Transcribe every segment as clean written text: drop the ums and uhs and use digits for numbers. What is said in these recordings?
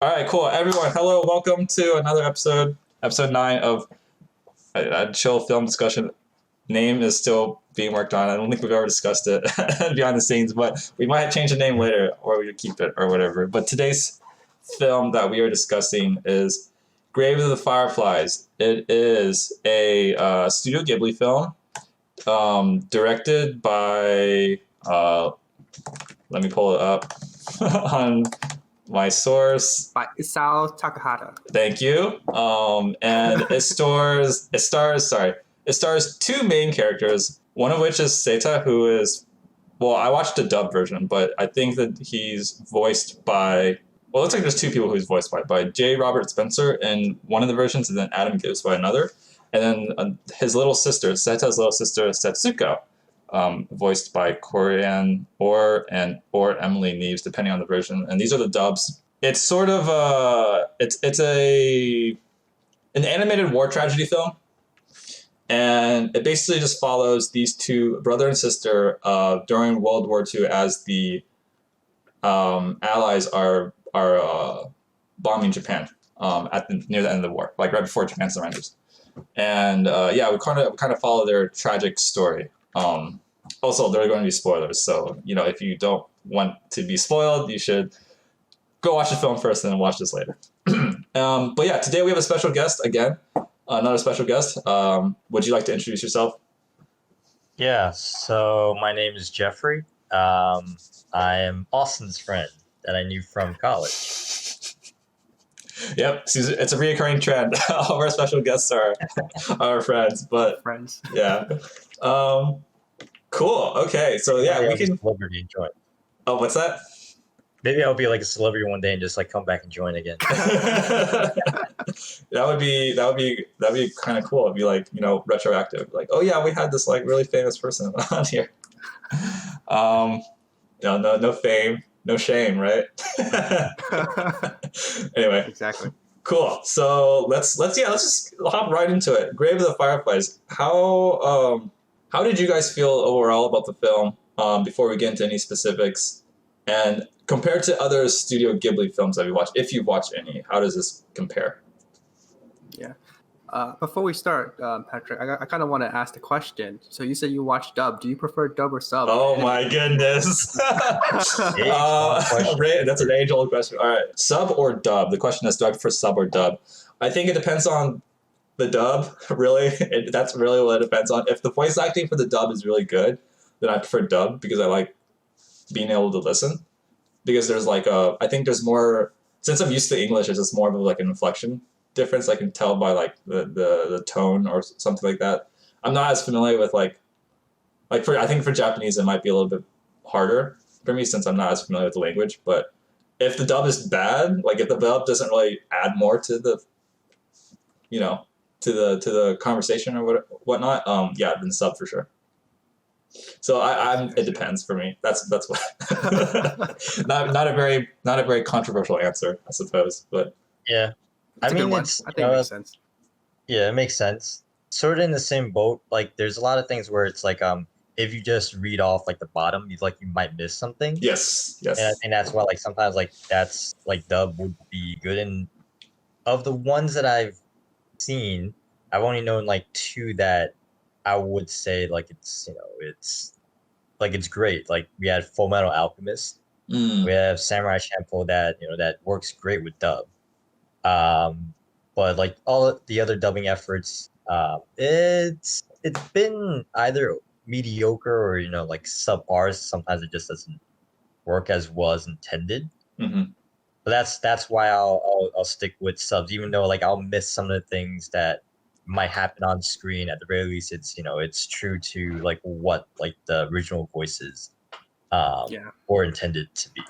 All right, cool. Everyone, hello. Welcome to another episode 9 of a chill film discussion. Name is still being worked on. I don't think we've ever discussed it behind the scenes, but we might change the name later or we keep it or whatever. But today's film that we are discussing is Grave of the Fireflies. It is a Studio Ghibli film directed by, let me pull it up on my source. By Isao Takahata. Thank you. And it stars two main characters, one of which is Seita, who is, well, I watched the dub version, but I think that he's voiced by, well, it looks like there's two people who he's voiced by J. Robert Spencer in one of the versions, and then Adam Gibbs by another. And then his little sister, Seita's little sister, Setsuko, voiced by Corianne or Emily Neves, depending on the version. And these are the dubs. It's sort of it's an animated war tragedy film, and it basically just follows these two, brother and sister, during World War II as the Allies are bombing Japan near the end of the war, like right before Japan surrenders. And we kind of follow their tragic story. Also, there are going to be spoilers, so if you don't want to be spoiled, you should go watch the film first and then watch this later. But yeah, today we have a special guest again, another special guest. Would you like to introduce yourself? Yeah, so my name is Jeffrey. I am Austin's friend that I knew from college. Yep, it's a reoccurring trend. All of our special guests are our friends, but friends. Yeah. Cool. Okay, so yeah, we can. Celebrity and join. Oh, what's that? Maybe I'll be like a celebrity one day and just like come back and join again. That would be kind of cool. It'd be like retroactive. Like, oh yeah, we had this like really famous person on here. No fame, no shame, right? Anyway, exactly. Cool. So let's just hop right into it. Grave of the Fireflies. How did you guys feel overall about the film? Before we get into any specifics, and compared to other Studio Ghibli films that we watched, if you've watched any, how does this compare? Yeah. Before we start, Patrick, I kind of want to ask the question. So you said you watched dub. Do you prefer dub or sub? Oh my goodness. That's an age-old question. All right. Sub or dub? The question is, do I prefer sub or dub? I think it depends on the dub, really. That's really what it depends on. If the voice acting for the dub is really good, then I prefer dub because I like being able to listen. Because there's I think there's more, since I'm used to English, it's just more of like an inflection difference. I can tell by like the tone or something like that. I'm not as familiar with I think for Japanese it might be a little bit harder for me since I'm not as familiar with the language. But if the dub is bad, like if the dub doesn't really add more to the to the conversation or whatnot, then sub for sure. So it depends for me. That's what not a very controversial answer, I suppose. But yeah, I think it makes sense. Yeah, it makes sense. Sort of in the same boat. Like, there's a lot of things where it's like if you just read off like the bottom, you might miss something. Yes. And I think that's why sometimes that's dub would be good. And of the ones that I've seen, I've only known two that I would say it's great. Like, we had Full Metal Alchemist. We have Samurai Champloo that that works great with dub. But all of the other dubbing efforts, it's been either mediocre or subpar. Sometimes it just doesn't work as well as intended. Mm-hmm. But that's why I'll stick with subs, even though I'll miss some of the things that might happen on screen. At the very least, it's true to what the original voices were intended to be.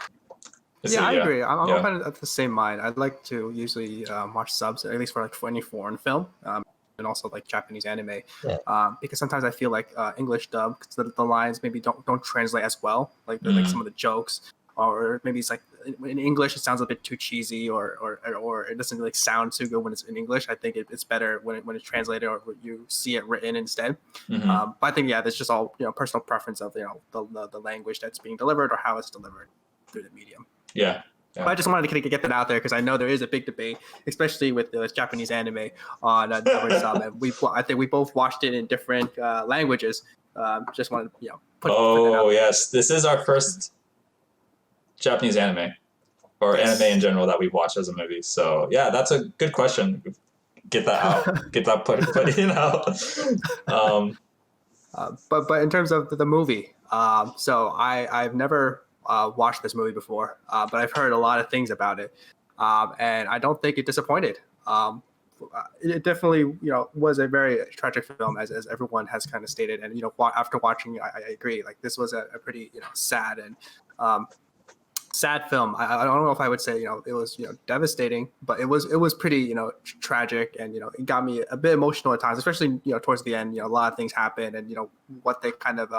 I agree. I'm kind of of the same mind. I'd like to usually watch subs, at least for any foreign film, and also Japanese anime, because sometimes I feel English dub, cause the lines maybe don't translate as well, some of the jokes, or maybe it's in English it sounds a bit too cheesy, or it doesn't really sound too good when it's in English. I think it's better when it's translated or you see it written instead. Mm-hmm. But I think that's just all personal preference of the language that's being delivered or how it's delivered through the medium. Yeah. But I just wanted to get that out there because I know there is a big debate, especially with the Japanese anime on dub or sub, and I think we both watched it in different languages. Just wanted to put that out there. Yes, this is our first Japanese anime or anime in general that we've watched as a movie. So yeah, that's a good question. Get that out. Get that put But in terms of the movie, so I've never watched this movie before, but I've heard a lot of things about it, and I don't think it disappointed. It definitely was a very tragic film, as everyone has kind of stated, and after watching it, I agree. Like this was a pretty sad and sad film. I don't know if I would say it was devastating, but it was pretty tragic, and it got me a bit emotional at times, especially towards the end. A lot of things happened, and what they kind of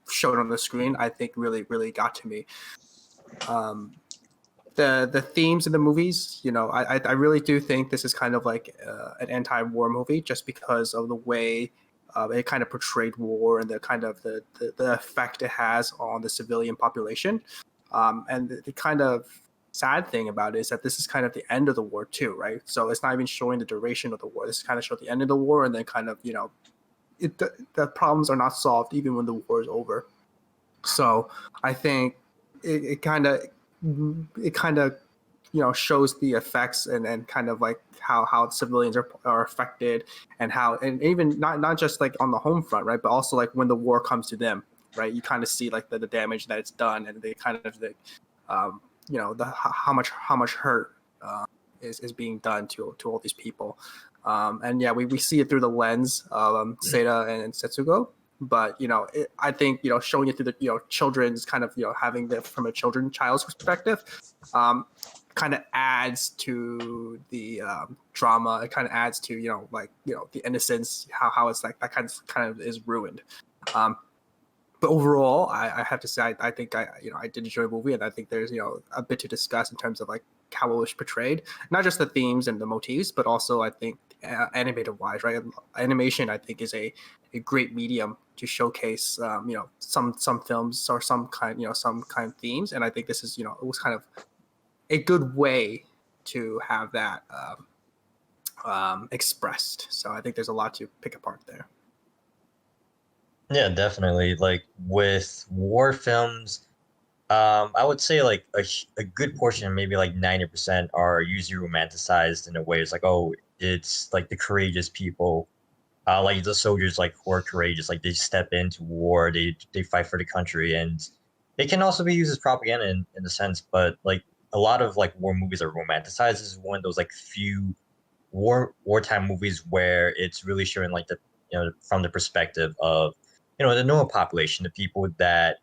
showed on the screen, I think really got to me. The themes in the movies, I really do think this is kind of like an anti-war movie, just because of the way it kind of portrayed war and the kind of the effect it has on the civilian population. And the kind of sad thing about it is that this is kind of the end of the war too, right? So it's not even showing the duration of the war. This kind of showed the end of the war, and then kind of the problems are not solved even when the war is over. So I think it kind of shows the effects and kind of like how civilians are affected, and how, and even not just like on the home front, right, but also like when the war comes to them, right, you kind of see like the damage that it's done, and they kind of how much hurt is being done to all these people. And yeah, we see it through the lens of Seita and Setsugo. But I think showing it through the children's kind of having it from a child's perspective, kind of adds to the drama. It kind of adds to the innocence, how it's like that kind of is ruined. But overall, I have to say I think I did enjoy the movie, and I think there's a bit to discuss in terms of like how it was portrayed, not just the themes and the motifs, but also I think animated wise, right? Animation I think is a great medium to showcase some films or some kind of themes, and I think this is it was kind of a good way to have that expressed. So I think there's a lot to pick apart there. Yeah, definitely. Like with war films, I would say like a good portion, maybe like 90%, are usually romanticized in a way. It's like, oh, it's like the courageous people, like the soldiers, like who are courageous, like they step into war, they fight for the country, and they can also be used as propaganda in a sense. But like a lot of like war movies are romanticized. This is one of those like few wartime movies where it's really showing like the from the perspective of the normal population, the people that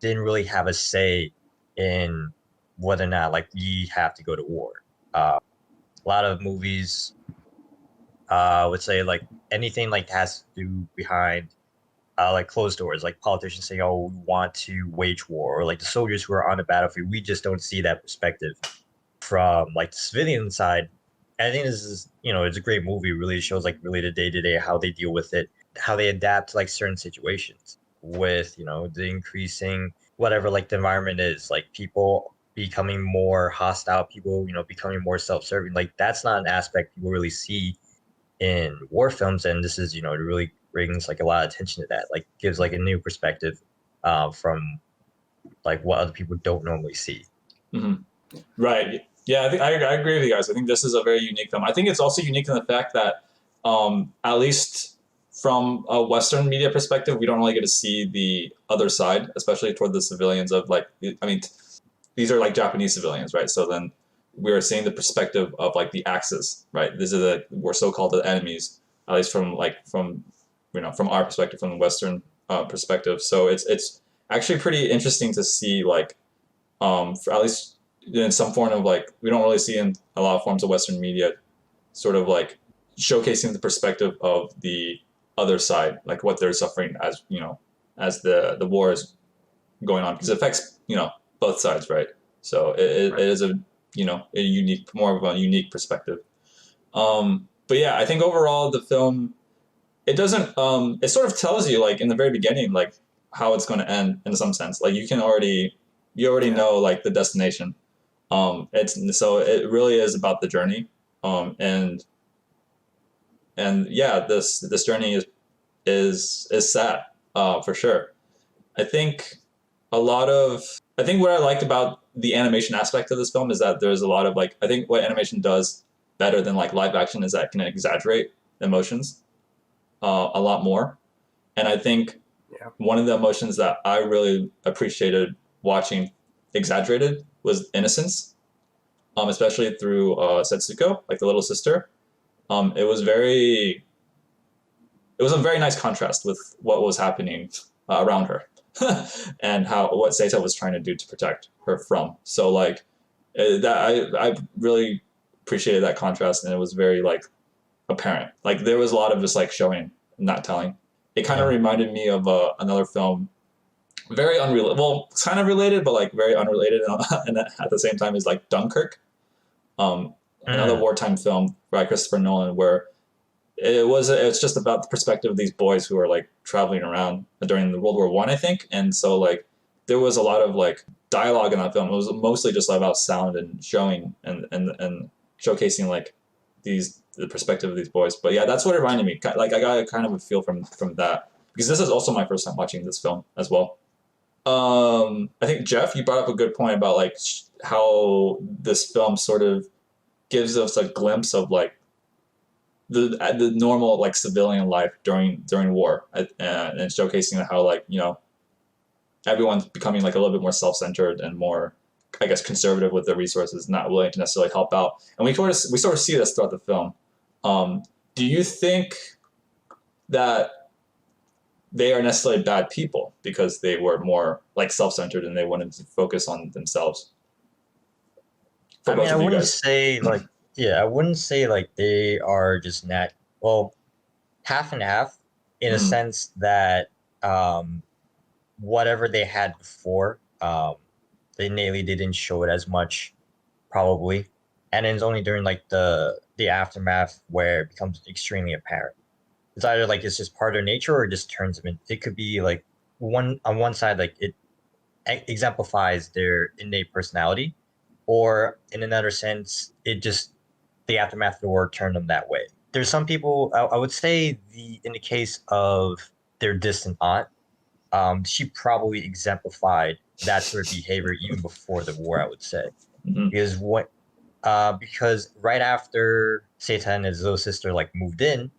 didn't really have a say in whether or not like we have to go to war. A lot of movies would say like anything like has to do behind like closed doors, like politicians saying, "Oh, we want to wage war," or like the soldiers who are on the battlefield. We just don't see that perspective from like the civilian side. And I think this is it's a great movie. It really shows like really the day to day how they deal with it, how they adapt to like certain situations with the increasing whatever like the environment is, like people becoming more hostile, people becoming more self-serving. Like that's not an aspect people really see in war films, and this is it really brings like a lot of attention to that, like gives like a new perspective from like what other people don't normally see. Mm-hmm. Right. Yeah, I think I agree with you guys. I think this is a very unique film. I think it's also unique in the fact that at least from a Western media perspective, we don't really get to see the other side, especially toward the civilians of like, I mean, these are like Japanese civilians, right? So then we're seeing the perspective of like the Axis, right? These are we're so-called the enemies, at least from from our perspective, from the Western perspective. So it's actually pretty interesting to see like, for at least in some form of like, we don't really see in a lot of forms of Western media, sort of like showcasing the perspective of the other side, like what they're suffering as as the war is going on, because it affects both sides, right? So it is a a unique, more of a unique perspective. But yeah, I think overall the film, it doesn't it sort of tells you like in the very beginning like how it's going to end in some sense. Like you can already you already know like the destination. It's so it really is about the journey. And yeah, this journey is sad, for sure. I think I think what I liked about the animation aspect of this film is that there's a lot of like, I think what animation does better than like live action is that it can exaggerate emotions a lot more. And I think one of the emotions that I really appreciated watching exaggerated was innocence, especially through Setsuko, like the little sister. It was a very nice contrast with what was happening around her and what Seita was trying to do to protect her from. So like that, I really appreciated that contrast, and it was very like apparent. Like there was a lot of just like showing, not telling. It kind of reminded me of another film, very unrelated. Well, kind of related, but like very unrelated, and at the same time is like Dunkirk, another wartime film by Christopher Nolan, where it's just about the perspective of these boys who are like traveling around during the World War One, I think, and so like there was a lot of like dialogue in that film. It was mostly just about sound and showing and showcasing like the perspective of these boys. But yeah, that's what it reminded me. Like I got kind of a feel from that, because this is also my first time watching this film as well. I think Jeff, you brought up a good point about like how this film sort of gives us a glimpse of like the normal like civilian life during war, and showcasing how like, you know, everyone's becoming like a little bit more self-centered and more, I guess, conservative with their resources, not willing to necessarily help out. And we sort of see this throughout the film. Do you think that they are necessarily bad people because they were more like self-centered and they wanted to focus on themselves? I mean, I wouldn't say like, I wouldn't say like they are just half and half, in a sense that whatever they had before, they didn't show it as much, probably, and it's only during like the aftermath where it becomes extremely apparent. It's either like it's just part of their nature, or it just turns them in. It could be like on one side, like it exemplifies their innate personality, or in another sense, it just, the aftermath of the war turned them that way. There's some people, I would say, in the case of their distant aunt, she probably exemplified that sort of behavior even before the war, I would say. Because because right after Seita and his little sister like moved in,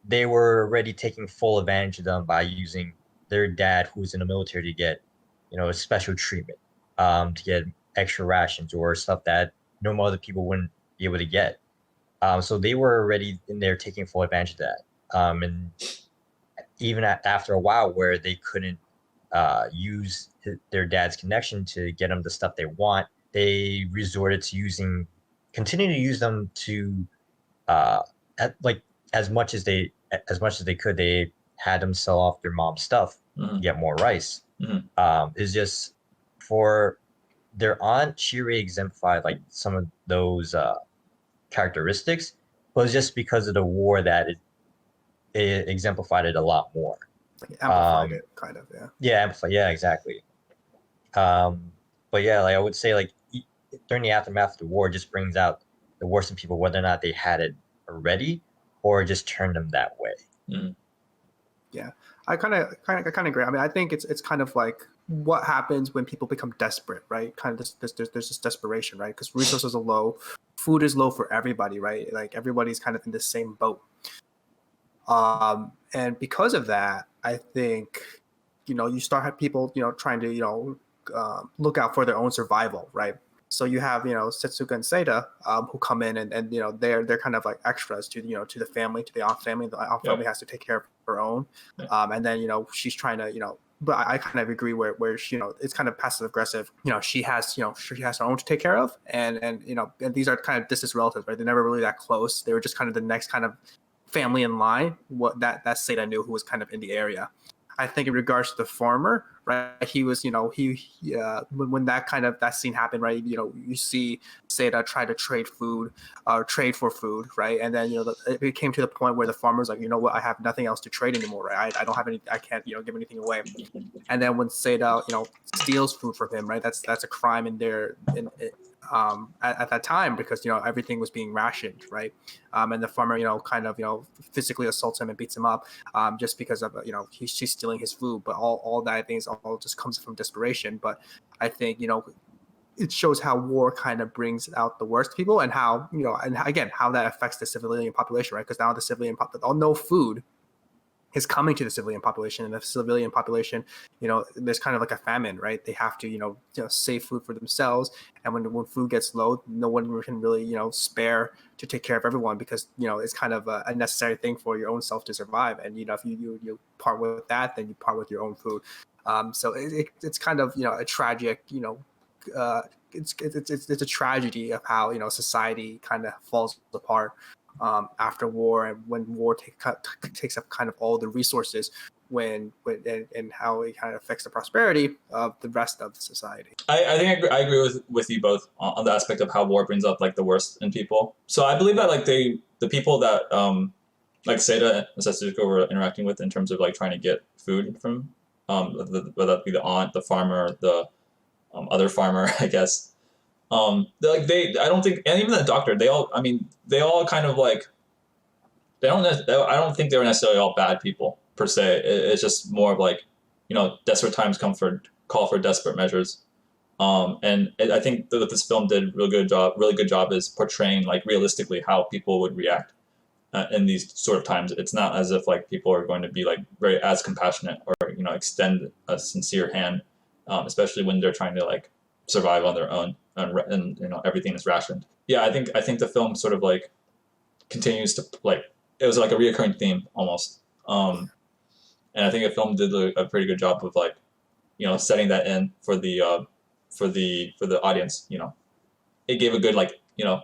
they were already taking full advantage of them by using their dad, who was in the military, to get, you know, a special treatment, to get extra rations or stuff that normal other people wouldn't be able to get. So they were already in there taking full advantage of that. And even after a while where they couldn't use their dad's connection to get them the stuff they want, they resorted to continuing to use them to, like as much as they could, they had them sell off their mom's stuff to get more rice. It's just, for their aunt, she really exemplified like some of those characteristics, but it's just because of the war that it exemplified it a lot more. Like amplified it, kind of, yeah. Yeah, amplified. Yeah, exactly. But yeah, like I would say, like during the aftermath of the war, just brings out the worst in people, whether or not they had it already or just turned them that way. Yeah, I kind of agree. I mean, I think it's kind of like what happens when people become desperate, right? Kind of there's this desperation, right? Because resources are low, food is low for everybody, right? Like everybody's kind of in the same boat. And because of that, I think, you know, you start have people, you know, trying to, you know, look out for their own survival, right? So you have, you know, Setsuka and Seita, who come in and you know, they're kind of like extras to, you know, to the family, to the aunt family. The aunt family has to take care of her own. And then, you know, she's trying to, you know, but I kind of agree where she, you know, it's kind of passive aggressive. You know, she has her own to take care of, and you know, and these are kind of distant relatives, right? They're never really that close. They were just kind of the next kind of family in line. What that Seita knew, who was kind of in the area. I think in regards to the former, right? He was, when that scene happened, right? You see Seita try to trade food, trade for food, right? And then it came to the point where the farmer's like, you know what, I have nothing else to trade anymore, right? I don't have any, I can't, give anything away. And then when Seita, steals food from him, right? That's a crime in there at that time, because everything was being rationed, right? And the farmer, physically assaults him and beats him up, just because of she's stealing his food. But all that, I think, is all just comes from desperation. But I think it shows how war kind of brings out the worst people, and how and again how that affects the civilian population, right? Because now the civilian no food is coming to the civilian population, and the civilian population, there's kind of like a famine, right? They have to, save food for themselves, and when food gets low, no one can really, spare to take care of everyone, because it's kind of a necessary thing for your own self to survive. And if you part with that, then you part with your own food. So it's kind of a tragic, it's a tragedy of how society kind of falls apart after war, and when war takes up kind of all the resources, and how it kind of affects the prosperity of the rest of the society. I think I agree with you both on the aspect of how war brings up like the worst in people. So I believe that like the people that like Seita and Setsuko were interacting with in terms of like trying to get food from whether that be the aunt, the farmer, the other farmer, I guess. I don't think, and even the doctor, they all kind of like, I don't think they were necessarily all bad people per se. It's just more of like, desperate times call for desperate measures. And I think that this film did really good job is portraying like realistically how people would react in these sort of times. It's not as if like people are going to be like very as compassionate or extend a sincere hand, especially when they're trying to like survive on their own, and everything is rationed. Yeah, I think the film sort of like continues to like, it was like a reoccurring theme almost, and I think the film did a pretty good job of like setting that in for the audience. It gave a good like an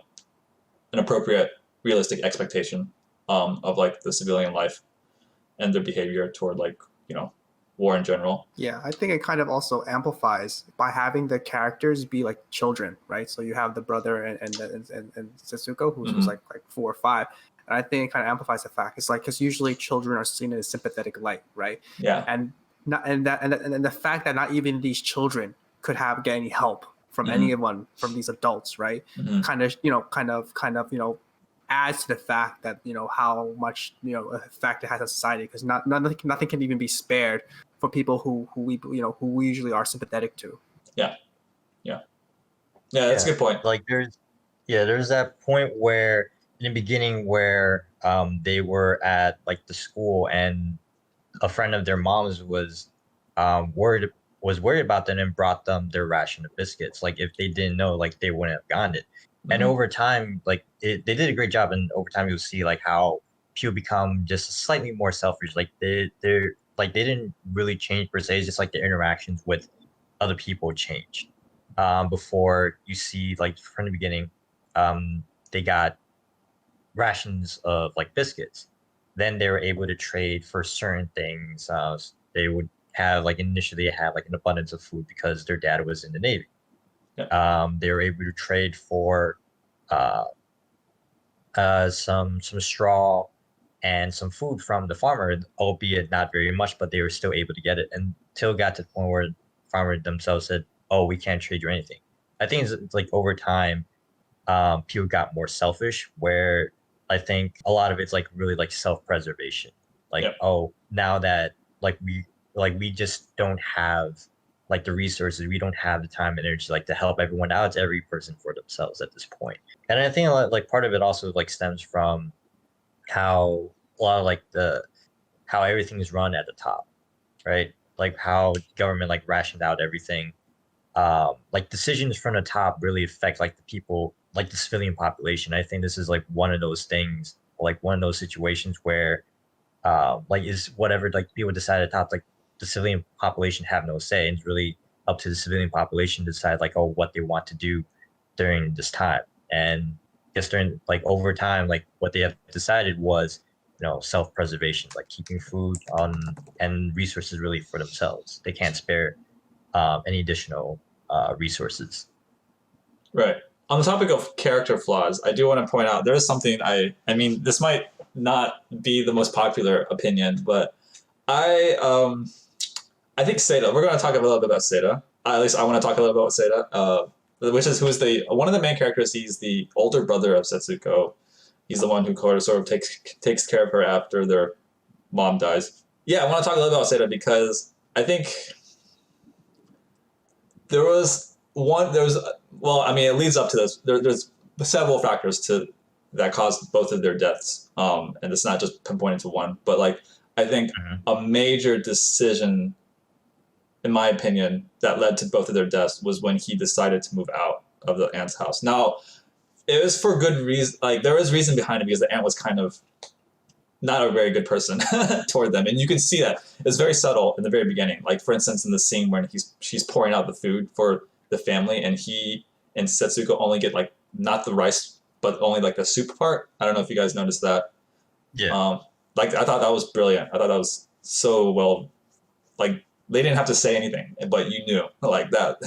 appropriate realistic expectation of like the civilian life and their behavior toward like war in general. Yeah, I think it kind of also amplifies by having the characters be like children, right? So you have the brother and Setsuko, who's Mm-hmm. like 4 or 5, and I think it kind of amplifies the fact. It's like, because usually children are seen in a sympathetic light, right? Yeah. And the fact that not even these children could get any help from Mm-hmm. anyone, from these adults, right? Mm-hmm. Kind of adds to the fact that how much effect it has on society, because nothing can even be spared for people who we usually are sympathetic to. Yeah, that's a good point. Like there's that point where in the beginning where they were at like the school, and a friend of their mom's was worried about them and brought them their ration of biscuits. Like if they didn't know, like they wouldn't have gotten it. Mm-hmm. And over time, like they did a great job, and over time you'll see like how people become just slightly more selfish. Like they didn't really change per se. It's just like their interactions with other people changed. Before you see like from the beginning, they got rations of like biscuits. Then they were able to trade for certain things. They would have like initially have like an abundance of food because their dad was in the Navy. Yeah. They were able to trade for some straw and some food from the farmer, albeit not very much, but they were still able to get it, until it got to the point where the farmer themselves said, "Oh, we can't trade you anything." I think it's like over time, people got more selfish, where I think a lot of it's like really like self-preservation. Like, yep. Oh, now that we just don't have like the resources, we don't have the time and energy like to help everyone out. It's every person for themselves at this point. And I think like part of it also like stems from how a lot of like how everything is run at the top, right? Like how government like rationed out everything. Like decisions from the top really affect like the people, like the civilian population. I think this is like one of those things, like one of those situations where like is whatever like people decide at the top, like the civilian population have no say. It's really up to the civilian population to decide like, oh, what they want to do during this time. And just during like over time, like what they have decided was self-preservation, like keeping food on and resources really for themselves. They can't spare any additional resources. Right. On the topic of character flaws, I do want to point out there is something I mean, this might not be the most popular opinion, but I think Seita. We're going to talk a little bit about Seita. At least I want to talk a little bit about Seita, who's the one of the main characters. He's the older brother of Setsuko. He's the one who sort of takes care of her after their mom dies. Yeah, I want to talk a little bit about Seita because I think there was it leads up to this. There's several factors that caused both of their deaths, and it's not just pinpointed to one. But like, I think a major decision, in my opinion, that led to both of their deaths was when he decided to move out of the aunt's house. Now, it was for good reason. Like, there was reason behind it because the aunt was kind of not a very good person toward them, and you can see that it's very subtle in the very beginning. Like, for instance, in the scene when she's pouring out the food for the family, and he and Setsuko only get like not the rice, but only like the soup part. I don't know if you guys noticed that. Yeah. Like, I thought that was brilliant. I thought that was so well. Like, they didn't have to say anything, but you knew like that.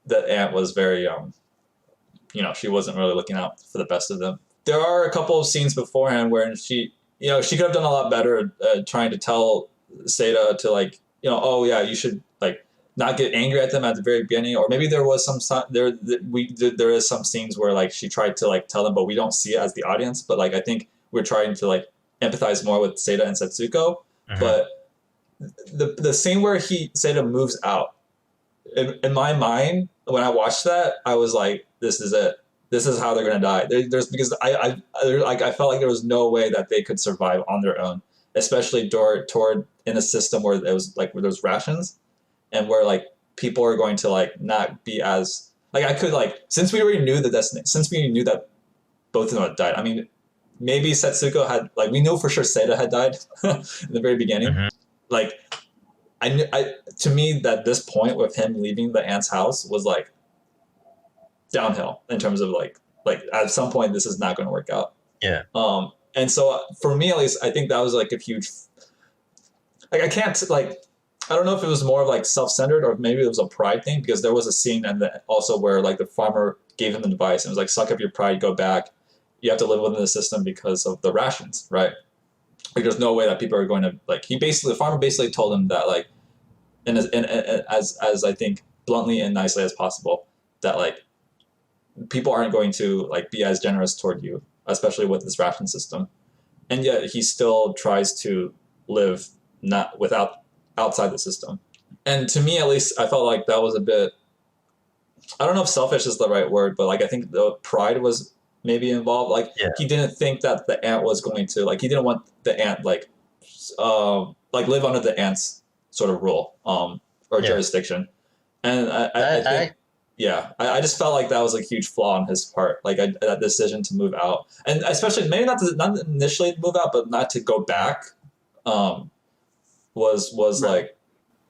That aunt was very she wasn't really looking out for the best of them. There are a couple of scenes beforehand where she could have done a lot better trying to tell Seita to like, oh yeah, you should like not get angry at them at the very beginning, or maybe there was there is some scenes where like she tried to like tell them, but we don't see it as the audience. But like, I think we're trying to like empathize more with Seita and Setsuko. But the scene where Seita moves out, in my mind, when I watched that, I was like, this is it. This is how they're gonna die. Because I felt like there was no way that they could survive on their own, especially toward in a system where it was like where there's rations, and where like people are going to like not be as like I could like since we already knew since we knew that both of them had died. I mean, maybe Setsuko had like we know for sure Seita had died in the very beginning. Like to me that this point with him leaving the aunt's house was like downhill in terms of like at some point this is not going to work out. Yeah. And so for me at least, I think that was like a huge like I don't know if it was more of like self-centered or maybe it was a pride thing, because there was a scene and also where like the farmer gave him the advice and was like, suck up your pride, go back. You have to live within the system because of the rations, right? Like there's no way that people are going to like the farmer basically told him that like as I think bluntly and nicely as possible, that like people aren't going to like be as generous toward you, especially with this ration system. And yet he still tries to live not without outside the system. And to me, at least, I felt like that was a bit, I don't know if selfish is the right word, but like, I think the pride was maybe involved. Like he didn't think that the ant was going to like, he didn't want the ant like live under the ant's sort of rule or jurisdiction. And I think, I just felt like that was a huge flaw on his part. Like that decision to move out, and especially maybe not initially to move out, but not to go back, was right. Like,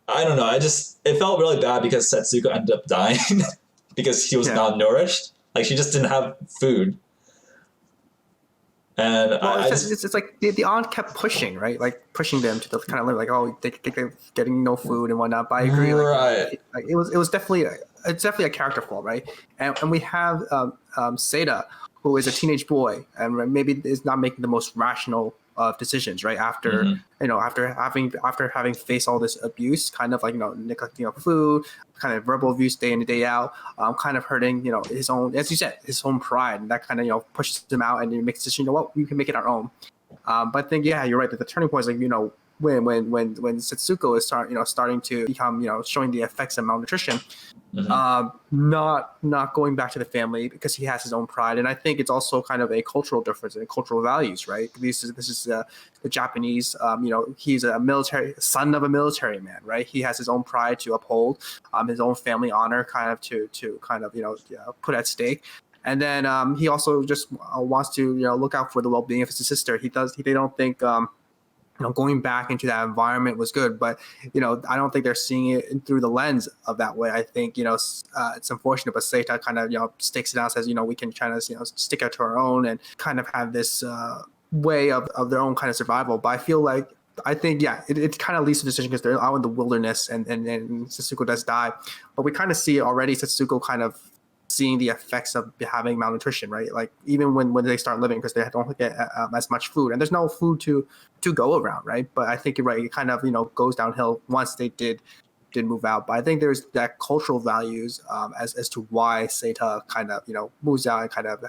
I don't know. It felt really bad because Setsuko ended up dying because he was malnourished. Like she just didn't have food. And it's like the aunt kept pushing, right? Like pushing them to the kind of live like, oh, they're getting no food and whatnot. But I agree, right? Like, it was definitely a character flaw, right? And we have Seita, who is a teenage boy and maybe is not making the most rational of decisions, right? After after having faced all this abuse, kind of like neglecting of food, kind of verbal abuse day in and day out, kind of hurting his own, as you said, his own pride, and that kind of pushes him out and he makes a decision. What, we can make it our own. But I think you're right that the turning point is like when Setsuko is starting to become showing the effects of malnutrition. Not going back to the family because he has his own pride, and I think it's also kind of a cultural difference in cultural values, right? This is the Japanese. He's a son of a military man, right? He has his own pride to uphold, his own family honor, kind of to put at stake. And then he also just wants to look out for the well-being of his sister. They don't think going back into that environment was good, but I don't think they're seeing it through the lens of that way. I think it's unfortunate, but Seita kind of stakes it out, says we can try to stick out to our own and kind of have this way of their own kind of survival. But I think, yeah, it kind of leads to the decision because they're out in the wilderness and Setsuko does die. But we kind of see already Setsuko kind of seeing the effects of having malnutrition, right? Like even when they start living, because they don't get as much food and there's no food to go around, right? But I think you're right. It kind of, goes downhill once they did move out. But I think there's that cultural values as to why Seita kind of, moves out and kind of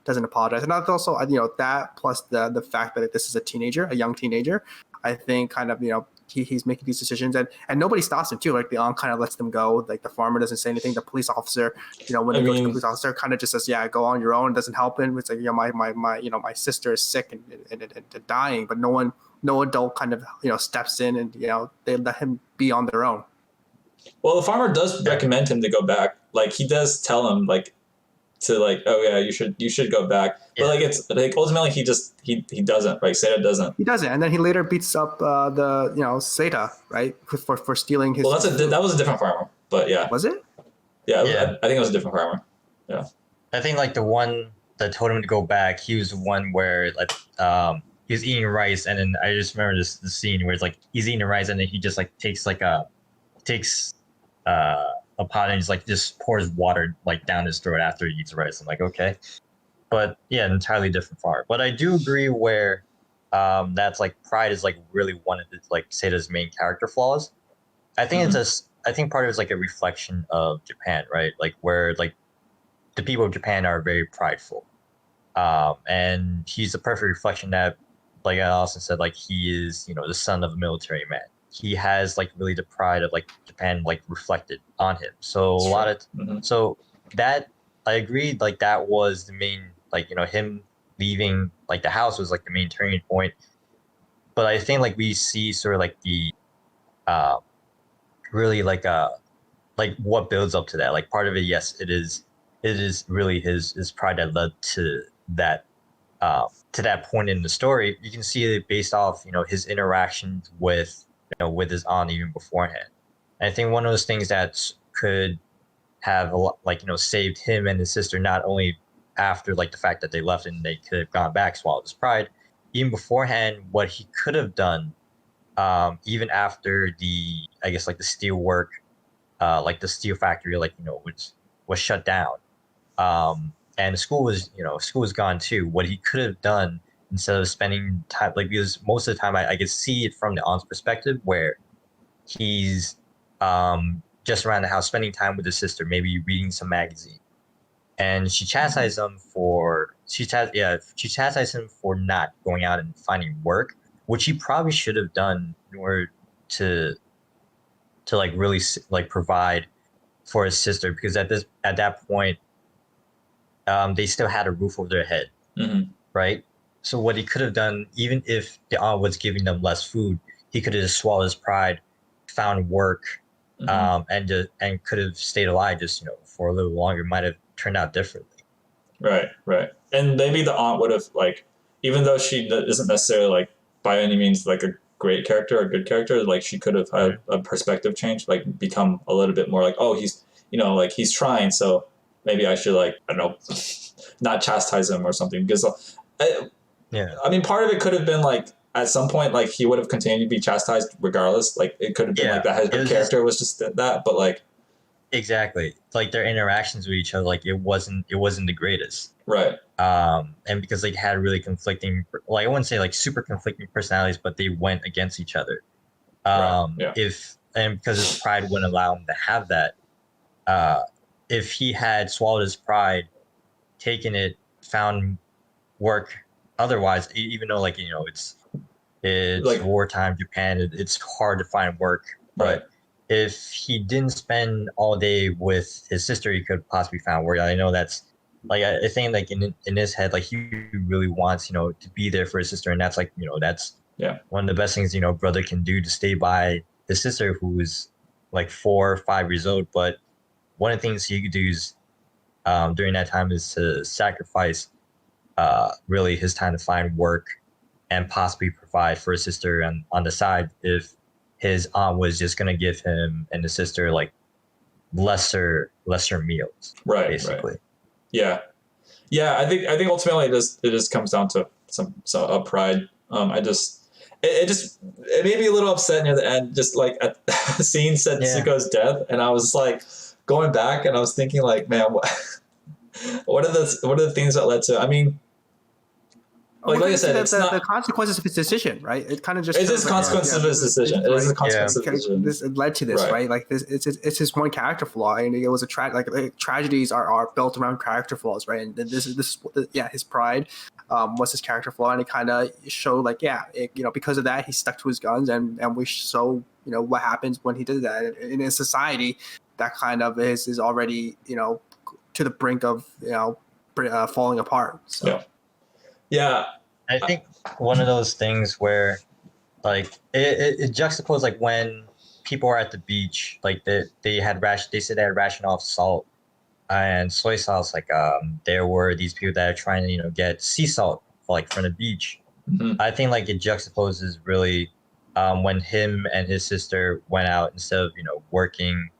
doesn't apologize. And that's also, that plus the fact that this is a young teenager, I think kind of, he's making these decisions and nobody stops him too. Like the aunt kind of lets them go. Like the farmer doesn't say anything. The police officer, when they go to the police officer, kind of just says, "Yeah, go on your own." Doesn't help him. It's like, my sister is sick and dying, but no adult kind of steps in and they let him be on their own. Well, the farmer does recommend him to go back. Like he does tell him oh yeah, you should go back. But like it's like ultimately he doesn't. Like Seita doesn't. He doesn't, and then he later beats up Seita, right, for stealing his. Well, that was a different farmer, but yeah. Was it? Yeah, I think it was a different farmer. Yeah. I think like the one that told him to go back, he was the one where like he was eating rice, and then I just remember the scene where it's like he's eating rice, and then he just like takes a pot and just pours water like down his throat after he eats rice. I'm like, okay, but yeah, an entirely different farm. But I do agree where that's like pride is like really one of the like Seita's main character flaws. I think I think part of it's like a reflection of Japan, right? Like where like the people of Japan are very prideful, and he's a perfect reflection that, like I also said, like he is the son of a military man. He has like really the pride of like Japan like reflected on him. So so that I agreed like that was the main like him leaving like the house was like the main turning point. But I think like we see sort of like the really like what builds up to that. Like part of it, yes, it is really his pride that led to that point in the story. You can see it based off his interactions with with his aunt even beforehand. And I think one of those things that could have a lot, like saved him and his sister not only after like the fact that they left and they could have gone back, swallowed his pride, even beforehand, what he could have done, even after the I guess like the steel work, like the steel factory, like was shut down, and the school was gone too. What he could have done instead of spending time, like because most of the time I could see it from the aunt's perspective where he's just around the house spending time with his sister, maybe reading some magazine, and she chastised him for not going out and finding work, which he probably should have done in order to like really like provide for his sister, because at that point they still had a roof over their head, right? So what he could have done, even if the aunt was giving them less food, he could have just swallowed his pride, found work, and could have stayed alive just for a little longer. Might have turned out differently. Right. And maybe the aunt would have like, even though she isn't necessarily like by any means like a great character or a good character, like she could have had a perspective change, like become a little bit more like, oh, he's like he's trying, so maybe I should like I don't know, not chastise him or something, because. I mean, part of it could have been like at some point, like he would have continued to be chastised regardless. Like it could have been like that. Her character was just that, but like exactly like their interactions with each other, like it wasn't the greatest, right? And because they had really conflicting, like I wouldn't say like super conflicting personalities, but they went against each other. Because his pride wouldn't allow him to have that. If he had swallowed his pride, taken it, found work. Otherwise, even though like it's like wartime Japan, it's hard to find work. But if he didn't spend all day with his sister, he could possibly found work. I know that's like I think like in his head, like he really wants to be there for his sister, and that's like that's one of the best things brother can do, to stay by his sister who is like 4 or 5 years old. But one of the things he could do is during that time is to sacrifice really his time to find work and possibly provide for his sister on the side, if his aunt was just going to give him and his sister like lesser meals, basically. Yeah, I think ultimately it just comes down to some pride. It made me a little upset near the end, just like at seeing Setsuko's death, and I was like going back and I was thinking like, man, what are the things that led to? I mean, like I said, it's not the consequences of his decision, right? It kind of just it is consequences of his decision. It is a consequence of his decision. This led to this, right? Like this, it's his one character flaw, and it was a tragedies are built around character flaws, right? And this his pride was his character flaw, and it kind of showed like because of that he stuck to his guns, and we saw what happens when he did that in a society that kind of is already to the brink of falling apart. So. Yeah. I think one of those things where like it juxtaposed like when people are at the beach, like they said they had ration off salt and soy sauce. Like there were these people that are trying to get sea salt from the beach. Mm-hmm. I think like it juxtaposes really when him and his sister went out instead of working,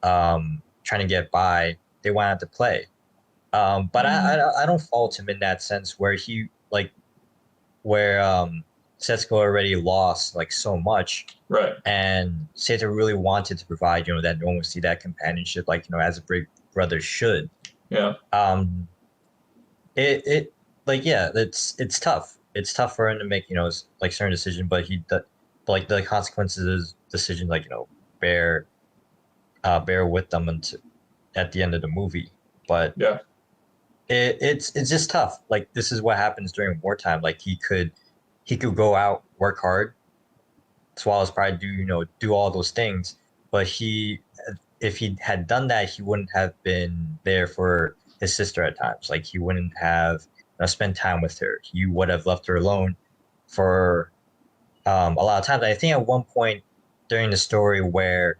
trying to get by, they went out to play. But I don't fault him in that sense where Setsuko already lost like so much, right? And Seita really wanted to provide that no one would see that companionship as a big brother should. Yeah. It's tough. It's tough for him to make certain decision, but but the consequences of his decision bear with them until at the end of the movie. But yeah. It's just tough. Like this is what happens during wartime. Like he could go out, work hard, swallow his pride, do all those things. But if he had done that, he wouldn't have been there for his sister at times. Like he wouldn't have spent time with her. He would have left her alone for a lot of times. I think at one point during the story where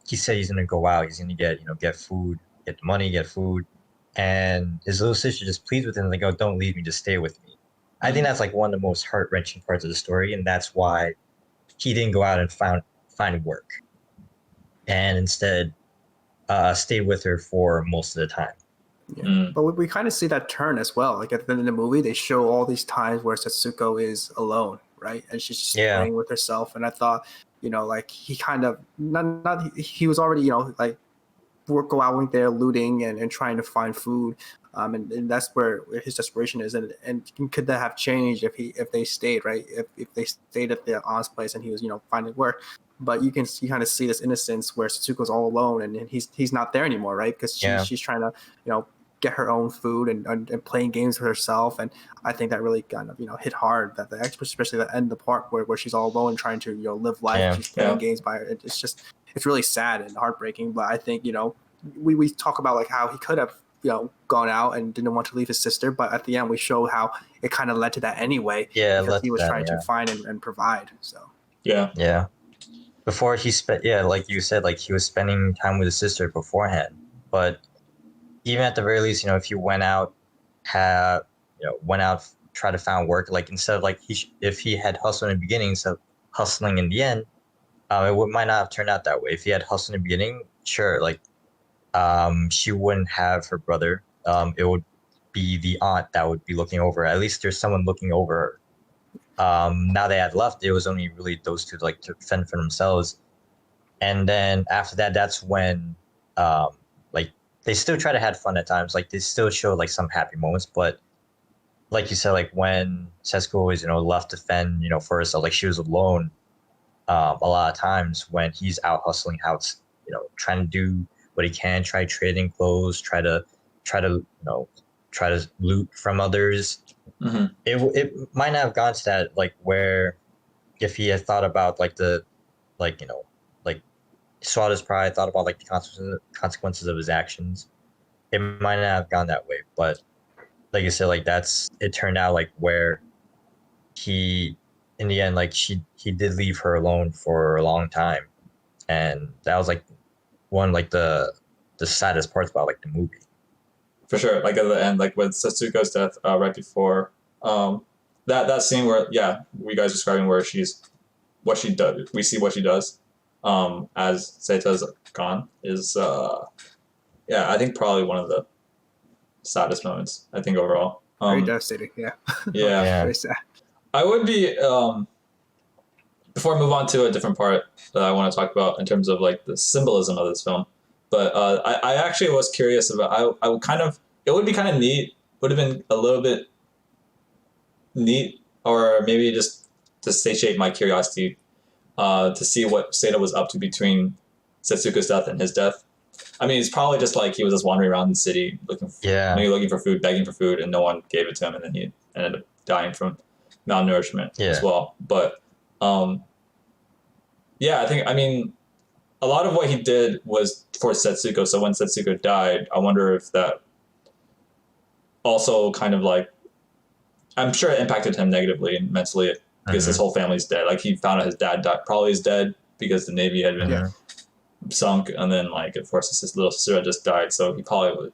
he said he's gonna go out, he's gonna get food, get money, get food. And his little sister just pleads with him, like, "Oh, don't leave me, just stay with me." I think that's like one of the most heart-wrenching parts of the story, and that's why he didn't go out and find work, and instead stayed with her for most of the time. Yeah. But we kind of see that turn as well. Like at the end of the movie, they show all these times where Setsuko is alone, right, and she's just playing with herself. And I thought, like he kind of he was already, like go out there looting and trying to find food, and that's where his desperation is. And could that have changed if they stayed, right? If they stayed at the aunt's place and he was finding work. But you kind of see this innocence where Setsuko's all alone and he's not there anymore, right? Because she's trying to get her own food and playing games with herself. And I think that really kind of hit hard, that especially the end of the part where she's all alone trying to live life. She's playing games by her. It's really sad and heartbreaking. But I think we talk about like how he could have gone out and didn't want to leave his sister, but at the end we show how it kind of led to that anyway. Because he was trying to find and provide. So yeah. Before he spent like you said, like he was spending time with his sister beforehand. But even at the very least, if he went out, try to find work, like instead of like if he had hustled in the beginning instead of hustling in the end, it might not have turned out that way. If he had hustled in the beginning, sure, like she wouldn't have her brother. It would be the aunt that would be looking over her. At least there's someone looking over her. Now they had left, it was only really those two to fend for themselves. And then after that, that's when like they still try to have fun at times. Like they still show like some happy moments, but like you said, like when Setsuko was left to fend for herself, like she was alone. A lot of times when he's out hustling, out trying to do what he can, try trading clothes, try to loot from others. Mm-hmm. It might not have gone to that, like where if he had thought about like swallowed his pride, thought about like the consequences of his actions, it might not have gone that way. But like I said, like it turned out like where he in the end, like he did leave her alone for a long time, and that was like one like the saddest parts about like the movie. For sure, like at the end, like with Setsuko's death, right before that scene where we guys describing where what she does, we see what she does as Seita's gone is I think probably one of the saddest moments I think overall. Very devastating. Yeah. Yeah. Very sad. I would be before I move on to a different part that I want to talk about in terms of like the symbolism of this film. But I actually was curious about. I would kind of, it would be kind of neat. Would have been a little bit neat, or maybe just to satiate my curiosity, to see what Seita was up to between Setsuko's death and his death. I mean, it's probably just like he was just wandering around the city maybe looking for food, begging for food, and no one gave it to him, and then he ended up dying from malnourishment as well. But yeah, I mean, a lot of what he did was for Setsuko. So when Setsuko died, I wonder if that also kind of like, I'm sure it impacted him negatively and mentally because his whole family's dead. Like he found out his dad probably is dead because the Navy had been sunk, and then like of course his little sister had just died, so he probably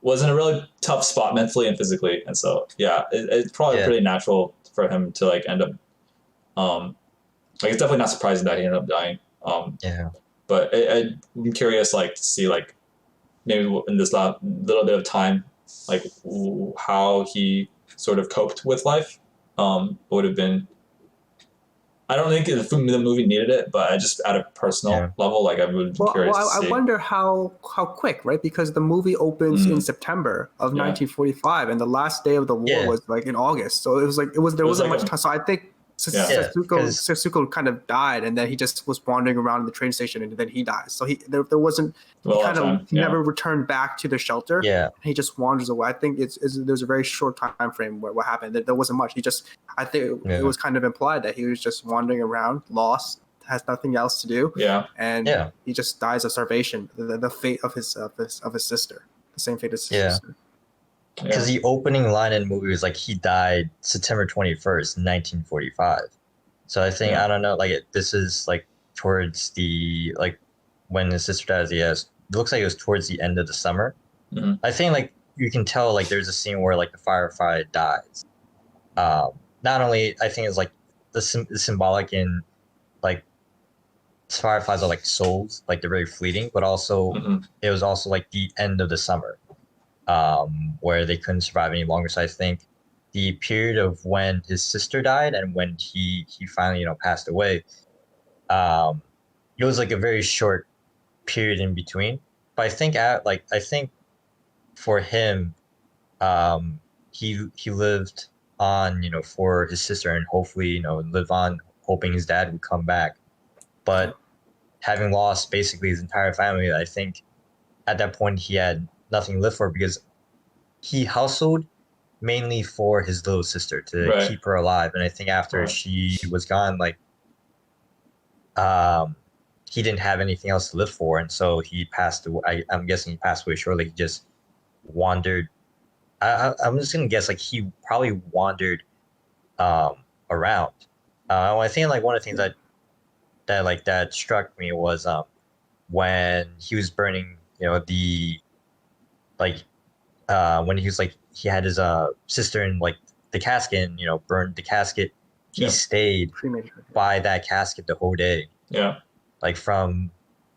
was in a really tough spot mentally and physically. And so it's probably pretty natural for him to like end up like it's definitely not surprising that he ended up dying. But I'm curious like to see like maybe in this little bit of time like how he sort of coped with life. Would have been, I don't think the movie needed it, but I just at a personal level, like I would be curious to see. I wonder how quick, right? Because the movie opens in September of 1945, and the last day of the war was like in August. So there wasn't much time. So I think Setsuko kind of died, and then he just was wandering around the train station, and then he dies. So there wasn't, he never returned back to the shelter. He just wanders away. I think there's a very short time frame where what happened. There wasn't much. I think it was kind of implied that he was just wandering around, lost, has nothing else to do. And he just dies of starvation. The fate of his sister, the same fate as his sister. Because the opening line in the movie was like he died September 21st, 1945. So I think I don't know, like this is like towards the like when his sister dies. It looks like it was towards the end of the summer. I think like you can tell like there's a scene where like the Firefly dies. Not only I think it's like the symbolic in like Fireflies are like souls, like they're very fleeting, but also it was also like the end of the summer. Where they couldn't survive any longer. So I think the period of when his sister died and when he finally passed away, it was like a very short period in between. But I think for him, he lived on for his sister and hopefully live on hoping his dad would come back. But having lost basically his entire family, I think at that point he had nothing left for because he hustled mainly for his little sister to keep her alive. And I think after she was gone, like he didn't have anything else to live for, and so he passed away. I'm guessing he passed away shortly. He just wandered. I'm just gonna guess like he probably wandered around. I think like one of the things that struck me was when he was burning when he was like he had his sister in like the casket and burned the casket. He stayed by that casket the whole day. Like from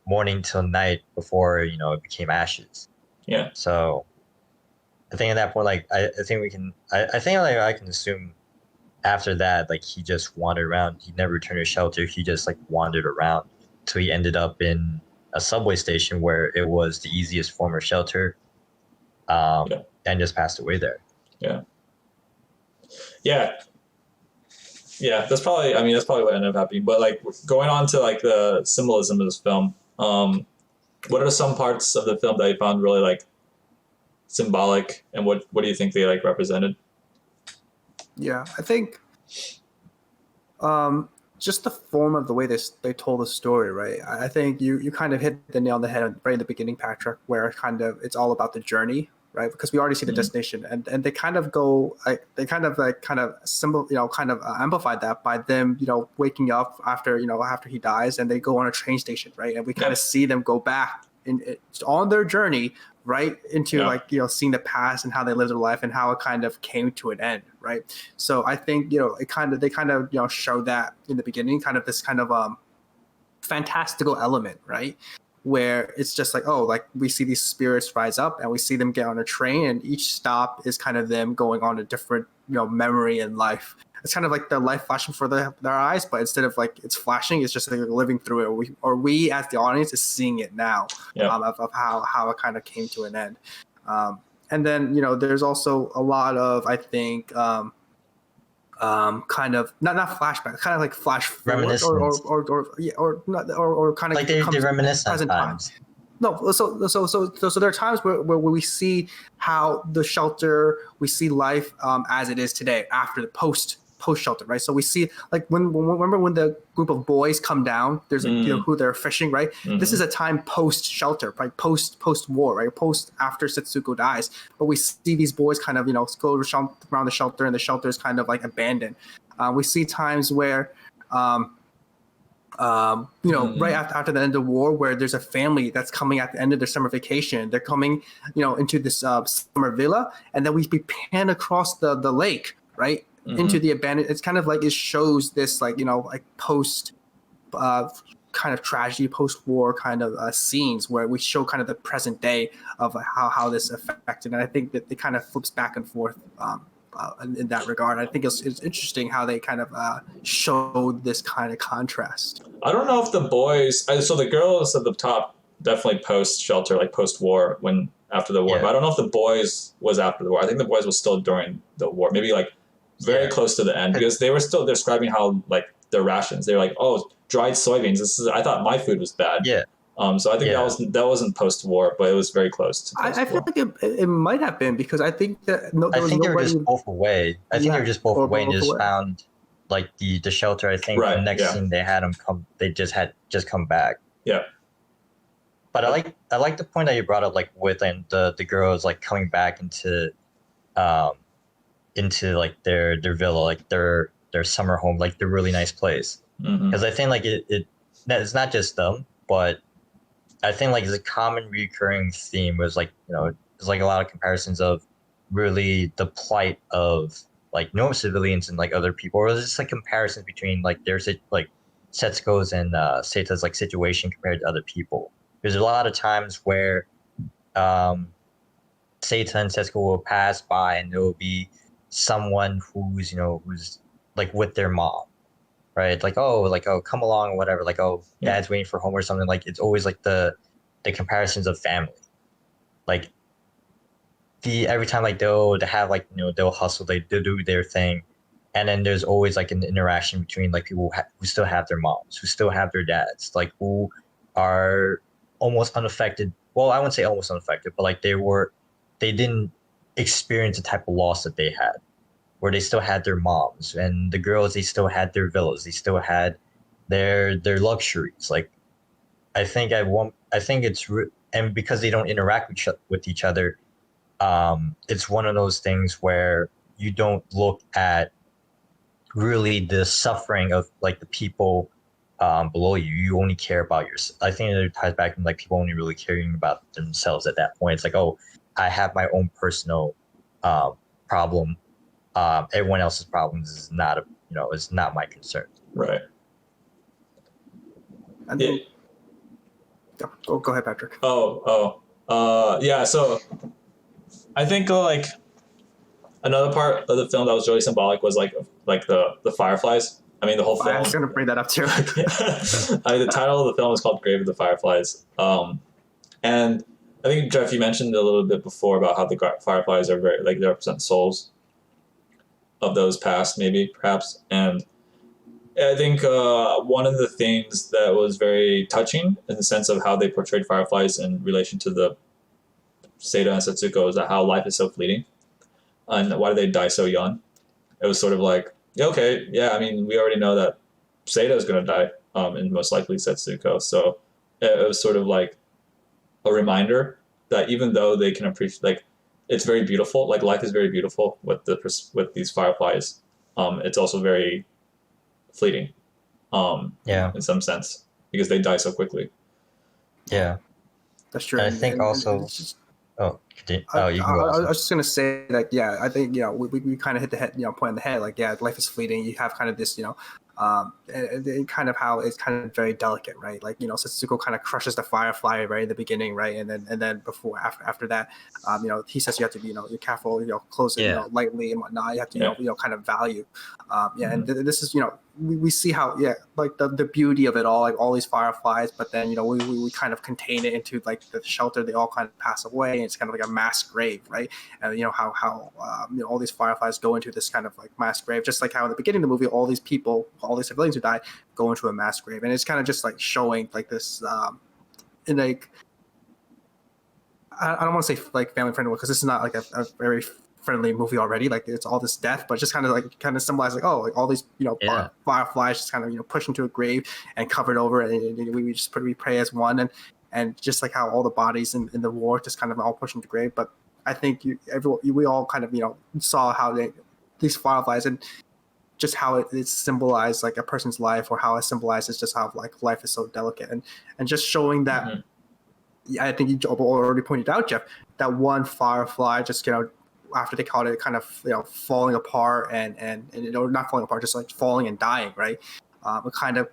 morning till night before it became ashes. So I think at that point like I think we can I think like I can assume after that like he just wandered around. He never returned to shelter. He just like wandered around till he ended up in a subway station where it was the easiest form of shelter. And just passed away there. That's probably what ended up happening. But like going on to like the symbolism of this film, what are some parts of the film that you found really like symbolic, and what do you think they like represented? I think just the form of the way they told the story, right? I think you kind of hit the nail on the head right in the beginning, Patrick, where it's all about the journey, right? Because we already see the destination, and they kind of go, amplify that by them, waking up after he dies, and they go on a train station, right? And we kind of see them go back on their journey, right into seeing the past and how they lived their life and how it kind of came to an end, right? So I think they kind of show that in the beginning, kind of this kind of fantastical element, right? where it's just like, oh, like we see these spirits rise up and we see them get on a train, and each stop is kind of them going on a different, memory in life. It's kind of like the life flashing for their eyes, but instead of like it's flashing, it's just like living through it. We as the audience is seeing it now, of how it kind of came to an end. And then there's also a lot of, I think, kind of not flashback, kind of like flash forward, or kind of like they reminisce present times. time. No, so there are times where we see how the shelter, we see life as it is today after the post shelter, right? So we see like remember when the group of boys come down, there's like who they're fishing, right? This is a time post shelter, right? Post war, right? Post after Setsuko dies, but we see these boys kind of go around the shelter, and the shelter is kind of like abandoned. We see times where right after the end of the war, where there's a family that's coming at the end of their summer vacation. They're coming, into this summer villa, and then we pan across the lake, right, into the abandoned. It's kind of like it shows this like like post kind of tragedy, post-war kind of scenes where we show kind of the present day of how this affected. And I think that it kind of flips back and forth in that regard. I think it's interesting how they kind of showed this kind of contrast. I don't know if the boys, so the girls at the top definitely post-shelter, like post-war, when after the war. But I don't know if the boys was after the war. I think the boys was still during the war, maybe like very close to the end, because they were still describing how like their rations. They were like, oh, dried soybeans. I thought my food was bad. Yeah. So I think that wasn't post-war, but it was very close to post-war. I feel like it might have been, because I think that they were just both away. I think they were just both away and just found like the shelter. I think the next scene they had them come. They just come back. Yeah. But I like the point that you brought up, like with the girls like coming back into like their villa, like their summer home, like the really nice place. Because I think like it's not just them, but I think like it's a common recurring theme was like there's like a lot of comparisons of really the plight of like normal civilians and like other people, or just like comparisons between like there's like Setsuko's and Seita's like situation compared to other people. There's a lot of times where Seita and Setsuko will pass by, and there will be someone who's like with their mom, right? Like oh come along or whatever, like dad's waiting for home or something. Like it's always like the comparisons of family, like every time like they'll have like they'll hustle, they'll do their thing, and then there's always like an interaction between like people who still have their moms, who still have their dads, like who are almost unaffected. Well, I wouldn't say almost unaffected, but like they didn't experience the type of loss that they had, where they still had their moms, and the girls, they still had their villas, they still had their luxuries. Like I think and because they don't interact with each other, it's one of those things where you don't look at really the suffering of like the people below you. You only care about yourself. I think it ties back to like people only really caring about themselves at that point. It's like, oh, I have my own personal problem. Everyone else's problems is not is not my concern. Right. And then, go ahead, Patrick. Yeah. So I think like another part of the film that was really symbolic was like the Fireflies. I mean, the whole film. I was going to bring that up too. I mean, the title of the film is called Grave of the Fireflies. And I think, Jeff, you mentioned a little bit before about how the Fireflies are very, like, they represent souls of those past, maybe, perhaps. And I think one of the things that was very touching in the sense of how they portrayed Fireflies in relation to the Seita and Setsuko is that how life is so fleeting. And why do they die so young? It was sort of like, okay, yeah, I mean, we already know that Seita is going to die, and most likely Setsuko. So it was sort of like a reminder that even though they can appreciate, like, it's very beautiful, like life is very beautiful with these Fireflies, it's also very fleeting, in some sense, because they die so quickly. Yeah, that's true. And I think also. You can go. I was just gonna say that, yeah, I think we kind of hit the head, point on the head. Like, yeah, life is fleeting. You have kind of this, And kind of how it's kind of very delicate, right? Like, Setsuko kind of crushes the firefly right in the beginning, right? And then before after that, he says you have to be, you're careful, close it, lightly and whatnot. You have to, kind of value. And this is, we see how, like the beauty of it all, like all these fireflies, but then, we kind of contain it into like the shelter. They all kind of pass away, and it's kind of like a mass grave, right? And how all these fireflies go into this kind of like mass grave, just like how in the beginning of the movie, all these people, all these civilians who die, go into a mass grave, and it's kind of just like showing like this, in like, I don't want to say like family friendly, because this is not like a very friendly movie already. Like it's all this death, but just kind of symbolize like, oh, like all these fireflies just kind of pushed into a grave and covered over, and we just we pray as one, and just like how all the bodies in the war just kind of all pushed into the grave. But I think we all kind of saw how these fireflies and just how it symbolized like a person's life, or how it symbolizes just how like life is so delicate, and just showing that. I think you already pointed out, Jeff, that one firefly just after they called it kind of falling apart and not falling apart, just like falling and dying, right? It kind of,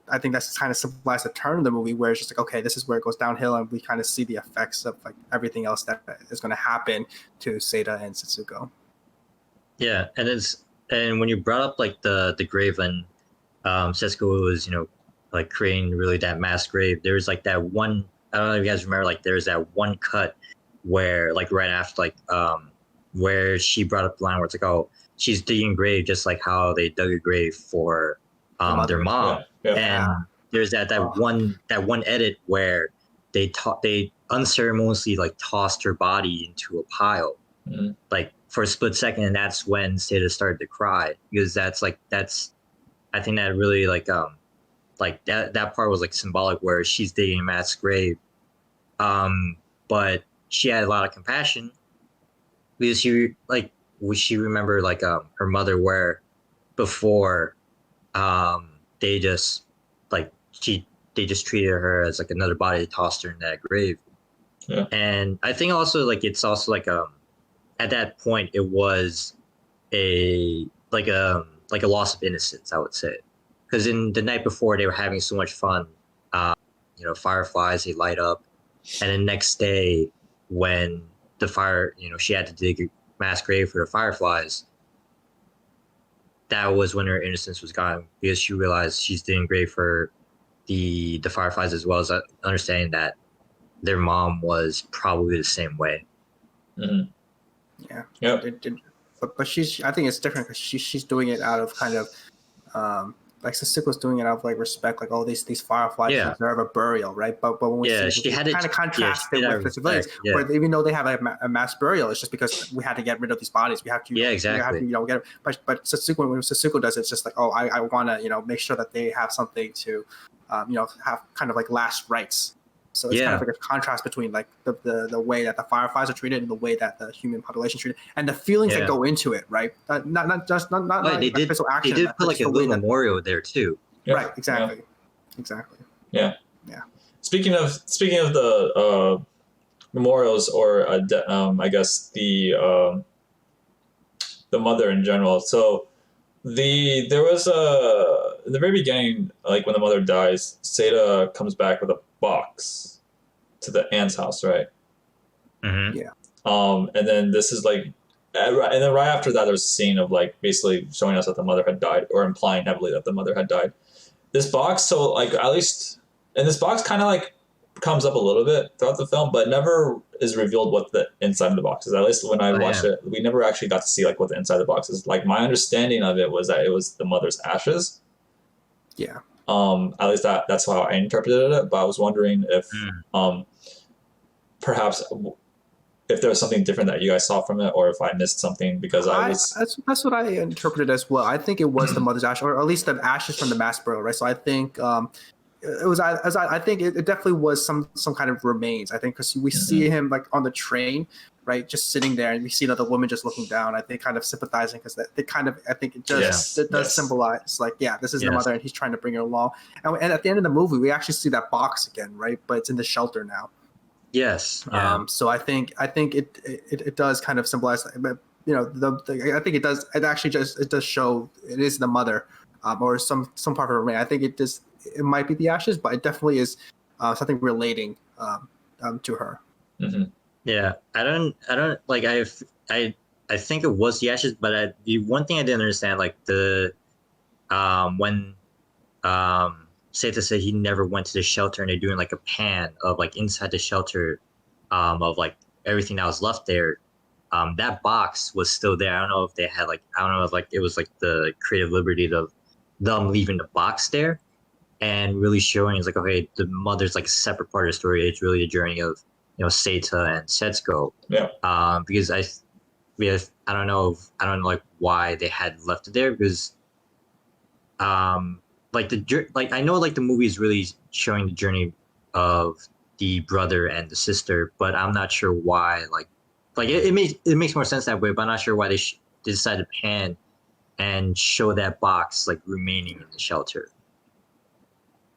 I think that's kind of symbolized the turn of the movie, where it's just like, okay, this is where it goes downhill, and we kind of see the effects of like everything else that is going to happen to Seita and Setsuko. Yeah, and when you brought up like the grave, and Setsuko was like creating really that mass grave, there was like that one. I don't know if you guys remember, like there's that one cut where like right after like where she brought up the line where it's like, oh, she's digging a grave just like how they dug a grave for their mom. And there's that one edit where they unceremoniously like tossed her body into a pile, like for a split second, and that's when Seita started to cry, because I think that really like that part was like symbolic, where she's digging a mass grave, but she had a lot of compassion, because she remembered like her mother, where before they just treated her as like another body. They tossed her in that grave. And I think also like it's also like at that point it was a loss of innocence, I would say, because in the night before they were having so much fun, fireflies, they light up, and the next day when the fire, she had to dig a mass grave for the fireflies, that was when her innocence was gone, because she realized she's digging a grave for the fireflies, as well as understanding that their mom was probably the same way. Yeah. But I think it's different, because she's doing it out of kind of like Sasiko's doing it out of like respect, like these fireflies deserve a burial, right? But when we see she had kind of contrast it with the civilians, where even though they have a mass burial, it's just because we had to get rid of these bodies. We have to exactly. We have to, get it. But Sasuke, when Sasuke does it, it's just like, oh, I want to make sure that they have something to have kind of like last rites. So it's kind of like a contrast between like the way that the fireflies are treated and the way that the human population is treated, and the feelings that go into it, right? Not just like they did action. They did put like a little memorial there too. Right. Exactly. Yeah. Speaking of the memorials, or I guess the mother in general. So there was in the very beginning, like when the mother dies, Seita comes back with a box to the aunt's house, right? Yeah. And then this is like, and then right after that, there's a scene of like basically showing us that the mother had died, or implying heavily that the mother had died. This box, so like at least, and this box kind of like comes up a little bit throughout the film, but never is revealed what the inside of the box is. At least when I watched it, we never actually got to see like what the inside of the box is. Like my understanding of it was that it was the mother's ashes. Yeah. At least that's how I interpreted it. But I was wondering if, perhaps if there was something different that you guys saw from it, or if I missed something, because that's what I interpreted as well. I think it was the mother's ashes, or at least the ashes from the mass burial, right? So I think it was, I think it definitely was some kind of remains. I think because we see him like on the train, right, just sitting there, and we see another woman just looking down. I think kind of sympathizing, because they kind of, I think it does symbolize like, this is the mother, and he's trying to bring her along. And at the end of the movie, we actually see that box again, right? But it's in the shelter now. Yes. Yeah. So I think it does kind of symbolize, but I think it does. It actually it does show it is the mother or some part of her remain. I think it might be the ashes, but it definitely is something relating to her. Mm-hmm. Yeah, I don't like I think it was the ashes, but the one thing I didn't understand, like when Seita said he never went to the shelter and they're doing like a pan of like inside the shelter, of like everything that was left there. That box was still there. I don't know if they had like, I don't know if like it was like the creative liberty of them leaving the box there and really showing it's like, okay, the mother's like a separate part of the story. It's really a journey of, Seita and Setsuko. Yeah. Because I don't know like why they had left it there, because like I know like the movie is really showing the journey of the brother and the sister, but I'm not sure why it makes more sense that way, but I'm not sure why they decided to pan and show that box like remaining in the shelter.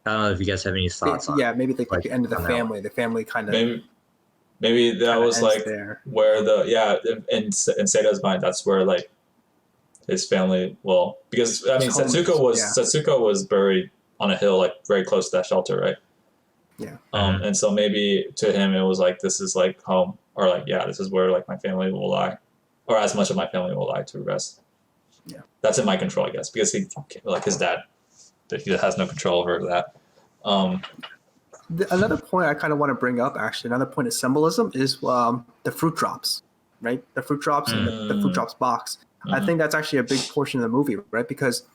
I don't know if you guys have any thoughts on Yeah, maybe the end of the family. One. The family kind of maybe that was like there. where in Seita's mind, that's where like his family because I mean Setsuko was buried on a hill like very close to that shelter, right? Yeah. And so maybe to him it was like, this is like home, or like, yeah, this is where like my family will lie, or as much of my family will lie to rest. Yeah, that's in my control, I guess, because he, like his dad, he has no control over that. Another point I kind of want to bring up, actually, another point of symbolism is the fruit drops, right? The fruit drops and the fruit drops box. Mm-hmm. I think that's actually a big portion of the movie, right? Because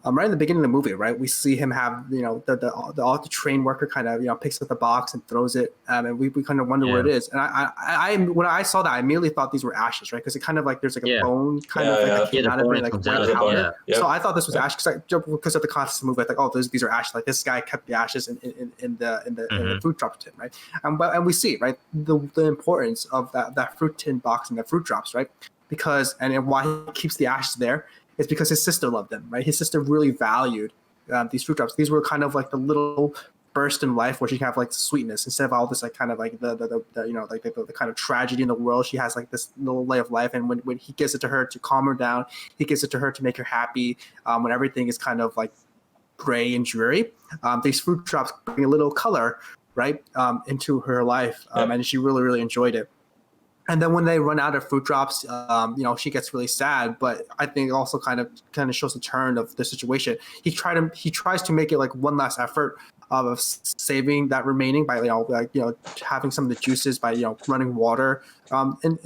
right in the beginning of the movie, right, we see him have, the train worker kind of, picks up the box and throws it, and we kind of wonder where it is. And I when I saw that, I immediately thought these were ashes, right? Because it kind of like there's like a bone kind of like came out of it, like white powder. Yep. So I thought this was ashes because of the context of the movie. I thought, these are ashes. Like this guy kept the ashes in the fruit drop tin, right? And we see, right, the importance of that fruit tin box and the fruit drops, right? Because and why he keeps the ashes there. It's because his sister loved them, right? His sister really valued these fruit drops. These were kind of like the little burst in life where she can have like sweetness instead of all this like kind of like the kind of tragedy in the world. She has like this little lay of life, and when he gives it to her to calm her down, he gives it to her to make her happy. When everything is kind of like gray and dreary, these fruit drops bring a little color, right, into her life, and she really, really enjoyed it. And then when they run out of fruit drops, she gets really sad. But I think it also kind of shows the turn of the situation. He tries to make it like one last effort of saving that remaining by having some of the juices by running water in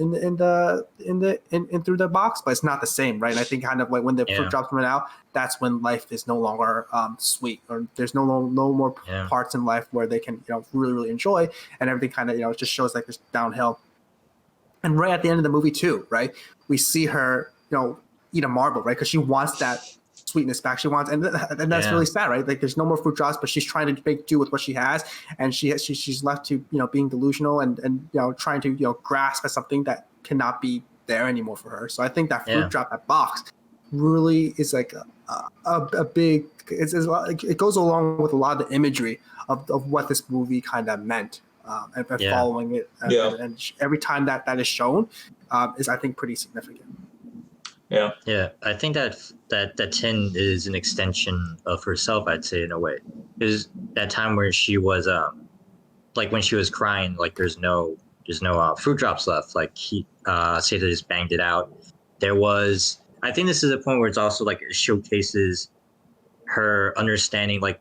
through the box, but it's not the same, right? And I think kind of like when the fruit drops run out, that's when life is no longer sweet, or there's no more parts in life where they can really, really enjoy, and everything kind of just shows like this downhill. And right at the end of the movie too, right, we see her, eat a marble, right, because she wants that sweetness back. She wants, and that's really sad, right? Like there's no more fruit drops, but she's trying to make do with what she has, and she's left to being delusional and trying to grasp at something that cannot be there anymore for her. So I think that fruit drop, that box, really is like a big. It goes along with a lot of the imagery of what this movie kind of meant. And following it, and every time that is shown, is I think pretty significant. Yeah. I think that tin is an extension of herself, I'd say, in a way. Is that time where she was like when she was crying, like there's no fruit drops left. Like Seita just banged it out. There was. I think this is a point where it's also like it showcases her understanding, like,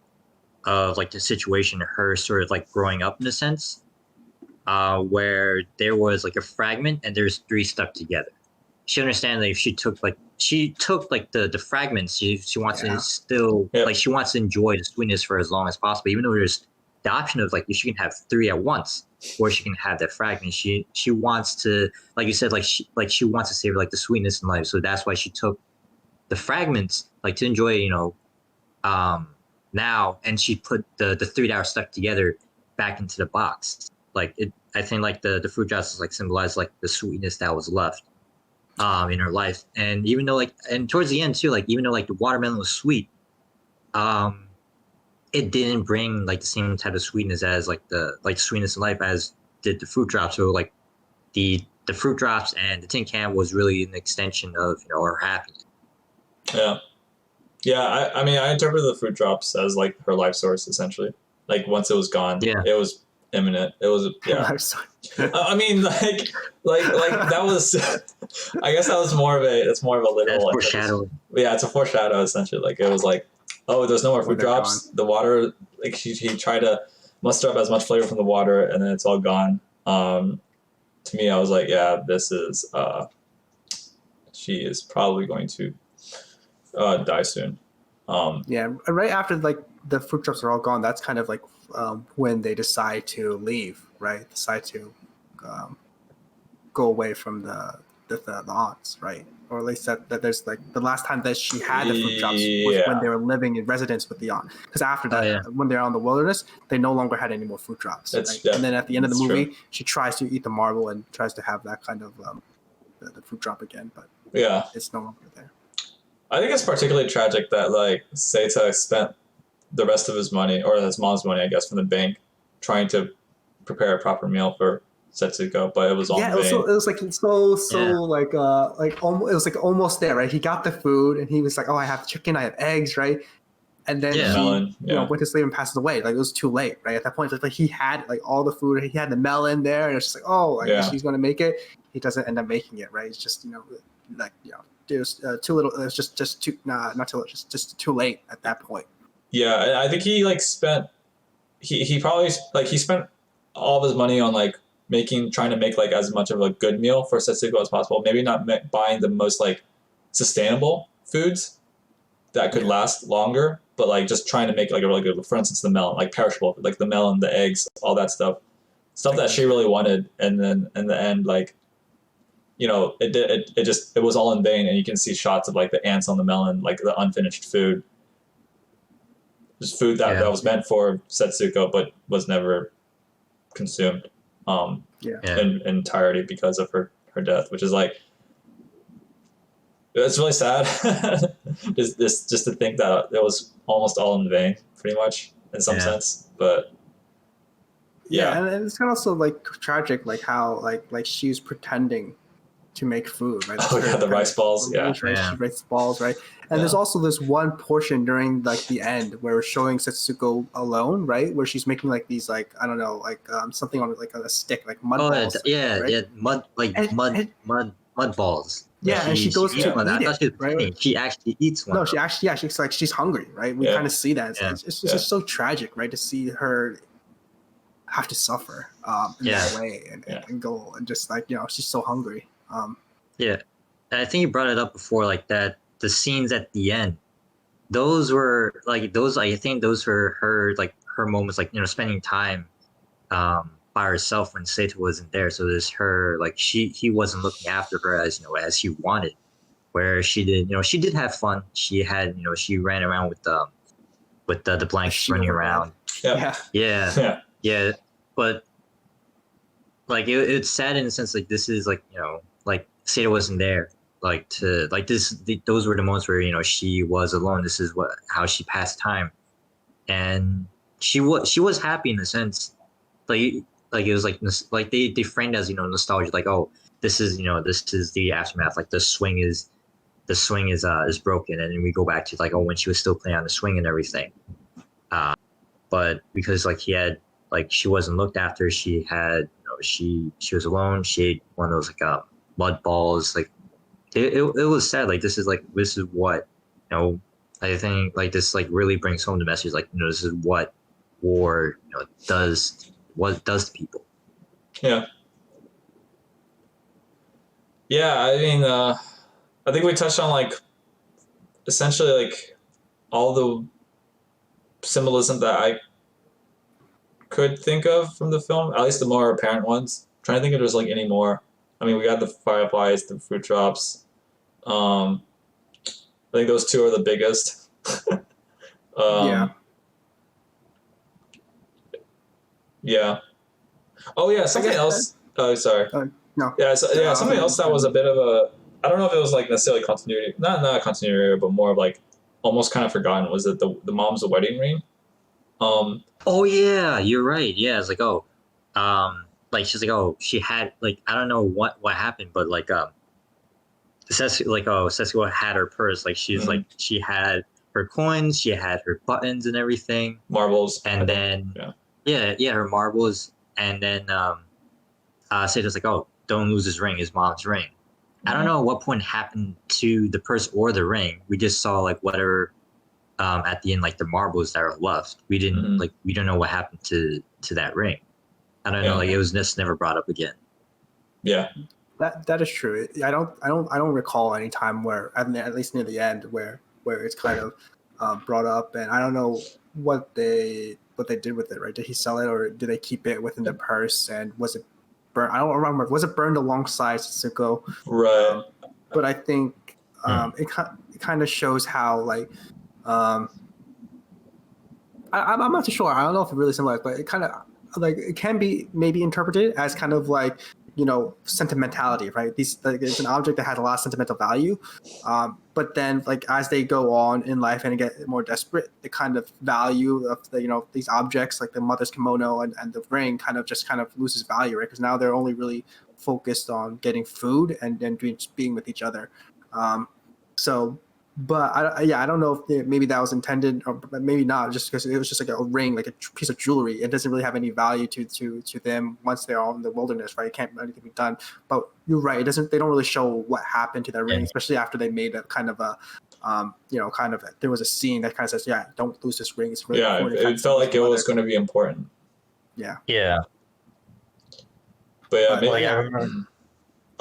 of like the situation, her sort of like growing up in a sense, where there was like a fragment and there's three stuck together. She understands that if she took the fragments, she wants to still like she wants to enjoy the sweetness for as long as possible, even though there's the option of like if she can have three at once or she can have that fragment. She wants to, like you said, she wants to savor like the sweetness in life. So that's why she took the fragments, like to enjoy, now, and she put the three that are stuck together back into the box. Like I think like the fruit drops is like symbolize like the sweetness that was left in her life. And even though and towards the end too, like even though like the watermelon was sweet, it didn't bring like the same type of sweetness as like the sweetness in life as did the fruit drops. So like the fruit drops and the tin can was really an extension of her happiness. Yeah. Yeah, I mean, I interpreted the fruit drops as like her life source essentially. Like once it was gone, it was imminent. It was I mean, like that was. I guess that was more of a. It's more of a literal foreshadowing. Yeah, it's a foreshadow essentially. Like it was like, oh, there's no more fruit drops. Gone. The water, like he tried to muster up as much flavor from the water, and then it's all gone. To me, I was like, yeah, this is. She is probably going to die soon. Yeah, right after like the fruit drops are all gone, that's kind of like when they decide to leave, right? Decide to go away from the aunts, right? Or at least that there's like the last time that she had the fruit drops was when they were living in residence with the aunt. Because after that, when they're on the wilderness, they no longer had any more fruit drops. Right? And then at the end of the movie, she tries to eat the marble and tries to have that kind of the fruit drop again, but it's no longer there. I think it's particularly tragic that like Seita spent the rest of his money, or his mom's money, I guess, from the bank, trying to prepare a proper meal for Setsuko, but it was all in vain. It was like like almost, it was like almost there, right? He got the food and he was like, oh, I have chicken, I have eggs, right? And then he went to sleep and passes away. Like it was too late, right? At that point, like he had like all the food, he had the melon there, and it's just like, oh, like she's gonna make it. He doesn't end up making it, right? It's just it was too little. It was just too not too just too late at that point. Yeah, I think he like spent he probably like he spent all of his money on like trying to make like as much of a good meal for Setsuko as possible. Maybe not buying the most like sustainable foods that could last longer, but like just trying to make like a really good. For instance, the melon, like perishable, like the melon, the eggs, all that stuff that she really wanted, and then in the end, like. It was all in vain, and you can see shots of like the ants on the melon, like the unfinished food. Just food that was meant for Setsuko, but was never consumed in entirety because of her death, which is like, it's really sad. just to think that it was almost all in vain, pretty much in some sense, but. Yeah, and it's kind of also like tragic, like how like she's pretending to make food, right? The rice balls, right? She rice balls, right? And there's also this one portion during like the end where we're showing Setsuko alone, right? Where she's making like these like I don't know, like something on like a stick, like mud balls. Mud balls. Yeah, and she goes to eat it, right? She actually eats one. No, she's hungry, right? We kind of see that. It's just so tragic, right? To see her have to suffer in that way and go and just like she's so hungry. And I think you brought it up before, like that the scenes at the end, those were like I think those were her moments, like spending time by herself when Seita wasn't there. So there's her, like he wasn't looking after her as as he wanted, where she did have fun. She had she ran around with the blankets running around. But like it's sad in the sense like this is like like Seita wasn't there, like to like this. Those were the moments where she was alone. This is how she passed time, and she was happy in a sense, like it was like they framed as nostalgia, like oh this is the aftermath, like the swing is broken, and then we go back to like when she was still playing on the swing and everything, but because like she wasn't looked after, she had she was alone. She ate one of those like mud balls. Like it was sad. Like this is what I think like this like really brings home the message. Like this is what war does to people. Yeah. I mean, I think we touched on like essentially like all the symbolism that I could think of from the film, at least the more apparent ones. I'm trying to think if there's like any more. I mean, we got the Fireflies, the fruit drops. I think those two are the biggest. Yeah. Oh yeah, something else. Oh, sorry. No. Yeah, something else that was a bit of a. I don't know if it was like necessarily continuity, not continuity, but more of like almost kind of forgotten. Was that the mom's wedding ring? Oh yeah, you're right. Yeah, it's like like she's like she had like I don't know what happened, but like Setsuko had her purse. Like she's like she had her coins, she had her buttons and everything, Marbles. and then her marbles, and then Seita's like, oh, don't lose his ring, his mom's ring. I don't know what point happened to the purse or the ring. We just saw like whatever at the end, like the marbles that are left. We didn't we don't know what happened to that ring. I don't know. Like it was just never brought up again. Yeah, that is true. I don't recall any time where at least near the end where it's kind of brought up, and I don't know what they did with it. Right? Did he sell it or did they keep it within the purse? And was it burned? I don't remember. Was it burned alongside Setsuko? right. But I think it kind of shows how like I'm not too sure. I don't know if it really symbolized, but it kind of like it can be maybe interpreted as kind of like sentimentality, right? These like, it's an object that has a lot of sentimental value, but then like as they go on in life and get more desperate, the kind of value of the these objects like the mother's kimono and the ring kind of loses value, right? Because now they're only really focused on getting food and being with each other. But I don't know if maybe that was intended or maybe not, just because it was just like a ring, like a piece of jewelry. It doesn't really have any value to them once they're all in the wilderness, right? It can't anything be done. But you're right. They don't really show what happened to that ring, especially after they made a kind of a, there was a scene that kind of says, yeah, don't lose this ring. It's really important. It felt like it was going to be important. Yeah. Yeah. But yeah, maybe, like, I remember,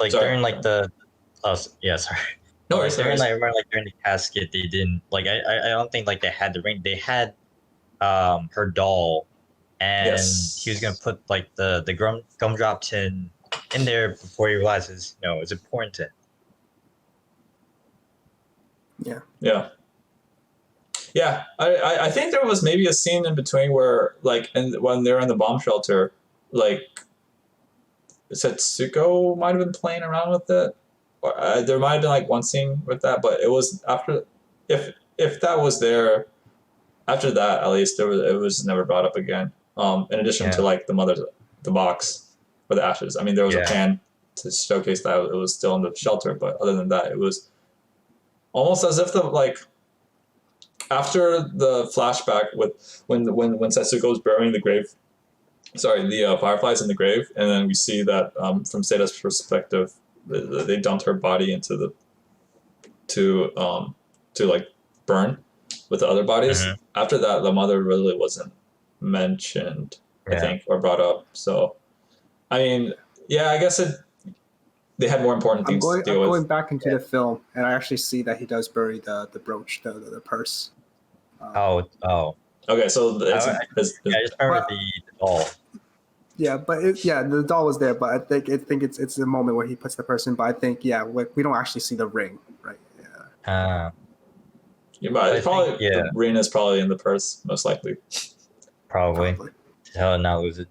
like during like the, sorry. No, like, I remember like during the casket, they didn't like. I don't think like they had the ring. They had her doll, and he was gonna put like the gumdrop tin in there before he realizes it's important. Yeah. I think there was maybe a scene in between where like when they're in the bomb shelter, like Setsuko might have been playing around with it. There might have been like one scene with that, but it was after. If that was there, after that at least it was never brought up again. In addition to like the box or the ashes. I mean, there was a pan to showcase that it was still in the shelter, but other than that, it was almost as if after the flashback with when Setsuko's burying the fireflies in the grave, and then we see that from Seita's perspective. They dumped her body into the to like burn with the other bodies. After that, the mother really wasn't mentioned, I think, or brought up. So, I mean, I guess they had more important things to deal with. I'm going back into the film, and I actually see that he does bury the brooch, the purse. Okay, so I just remember the doll. Yeah, but the doll was there, but I think it's the moment where he puts the person. But I think we don't actually see the ring, right? But the ring is probably in the purse, most likely. Probably. To not lose it.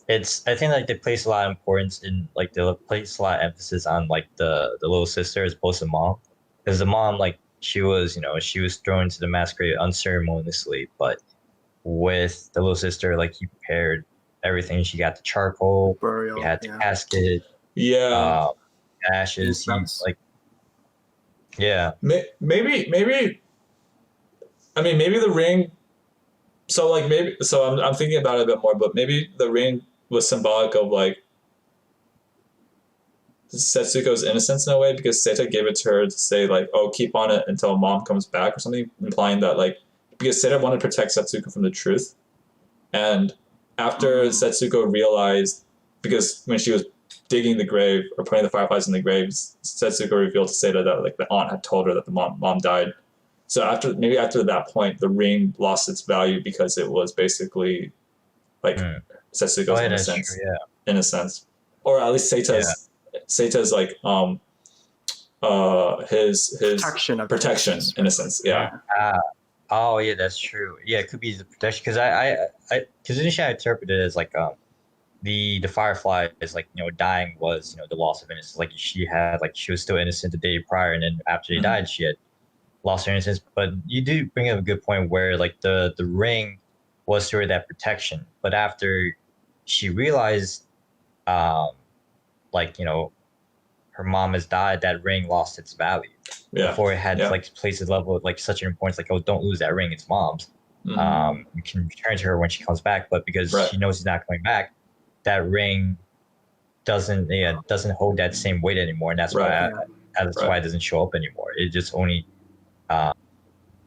I think like they place a lot of importance in like they place a lot of emphasis on like the little sister as opposed to mom, because the mom like she was thrown into the mass grave unceremoniously, but with the little sister like he prepared everything. She got the charcoal, burial, he had the casket, ashes. Maybe. I mean, maybe the ring. So I'm thinking about it a bit more, but maybe the ring was symbolic of like Setsuko's innocence in a way, because Seita gave it to her to say like, oh, keep on it until mom comes back or something, implying that like because Seita wanted to protect Setsuko from the truth, and after Setsuko realized, because when she was digging the grave or putting the fireflies in the graves, Setsuko revealed to Seita that like the aunt had told her that the mom died. So after that point, the ring lost its value because it was basically like Setsuko's innocence, in a sense, or at least Seita's like his protection in a sense, Oh yeah, that's true. Yeah, it could be the protection, because initially I interpreted it as like the firefly is like dying was the loss of innocence. Like she was still innocent the day prior, and then after they died, she had lost her innocence. But you do bring up a good point where like the ring was sort of that protection, but after she realized, her mom has died, that ring lost its value. before it had like places level like such an importance, like, oh, don't lose that ring, it's mom's. You can return to her when she comes back, but because she knows he's not coming back, that ring doesn't hold that same weight anymore, and that's why why it doesn't show up anymore. It just only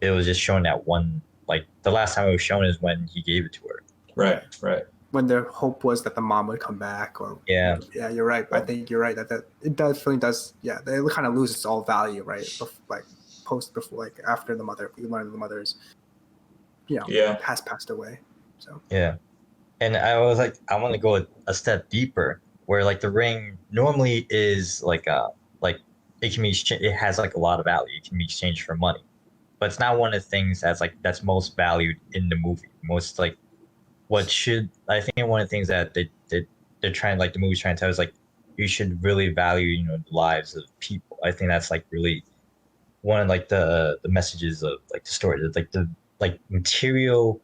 it was just shown that one, like the last time it was shown is when he gave it to her. Right. When their hope was that the mom would come back, or you're right. I think you're right that it definitely does. Yeah, it kind of loses all value, right? Like before, like after one of the mothers, has passed away. So and I was like, I want to go a step deeper, where like the ring normally is like it can be it has like a lot of value. It can be exchanged for money, but it's not one of the things that's most valued in the movie. Most like I think one of the things that they're trying, like the movie's trying to tell is like, you should really value the lives of people. I think that's like really one of like the messages of like the story. That like the material,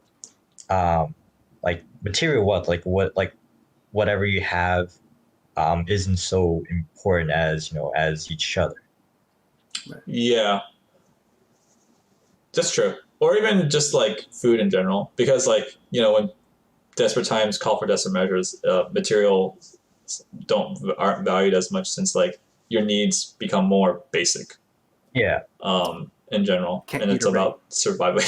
whatever you have, isn't so important as each other. Yeah, that's true. Or even just like food in general, because like when desperate times call for desperate measures, material aren't valued as much, since like your needs become more basic. In general, and it's about survival.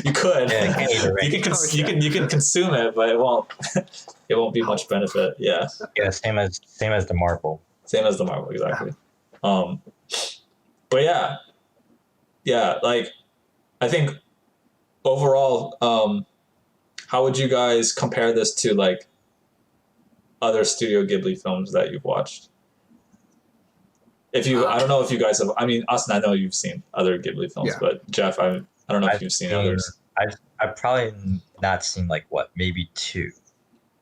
You could. You can consume it, but it won't be much benefit. Yeah. Same as the marble. Same as the marble, exactly. But yeah. Like, I think overall, how would you guys compare this to like other Studio Ghibli films that you've watched? I don't know if you guys have. I mean, Austin, I know you've seen other Ghibli films, but Jeff, I don't know if you've seen others. I've probably not seen like maybe two.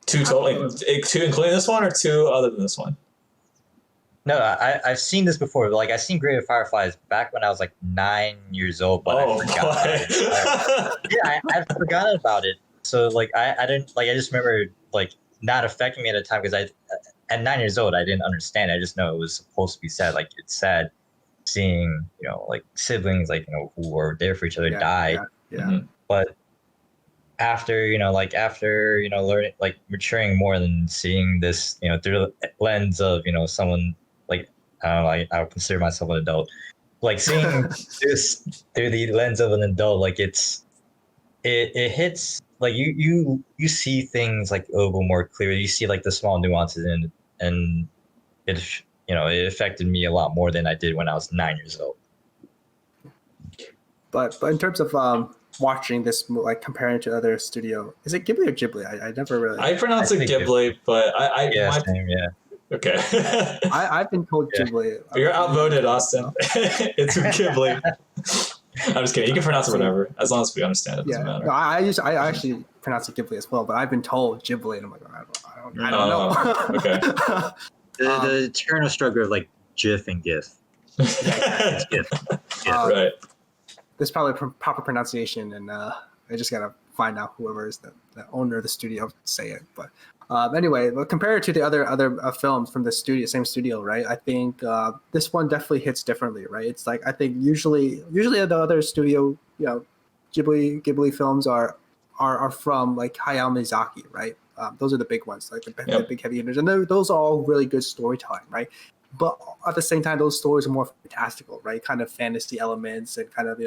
Two total, like, two including this one, or two other than this one? No, I've seen this before. Like, I've seen Grave of Fireflies back when I was like 9 years old, but I forgot. I forgot about it. So like I didn't like. I just remember like not affecting me at the time, because at 9 years old I didn't understand. I just know it was supposed to be sad. Like, it's sad seeing like siblings who were there for each other die. But after learning, like maturing more, than seeing this through the lens of someone like, I don't know, like, I would consider myself an adult, like seeing this through the lens of an adult, like it hits, like you see things like a little bit more clearly. You see like the small nuances and it it affected me a lot more than I did when I was 9 years old. But in terms of watching this, like comparing it to other studio, is it Ghibli or Ghibli? I never really. I pronounce it Ghibli, but same. Okay. I've been told Ghibli. You're outvoted, Austin. It's Ghibli. I'm just kidding. You can pronounce it whatever, as long as we understand it. Doesn't matter. No, I actually pronounce it Ghibli as well, but I've been told Ghibli, and I'm like, I don't know. Okay. The eternal struggle of like GIF and GIF. It's GIF. Right. There's probably proper pronunciation, and I just gotta find out whoever is the owner of the studio to say it. But anyway, compared to the other films from the same studio, right? I think this one definitely hits differently, right? It's like, I think usually the other studio, Ghibli films are from like Hayao Miyazaki, right? Those are the big ones, like the big heavy hitters, and those are all really good storytelling, right? But at the same time, those stories are more fantastical, right? Kind of fantasy elements, and kind of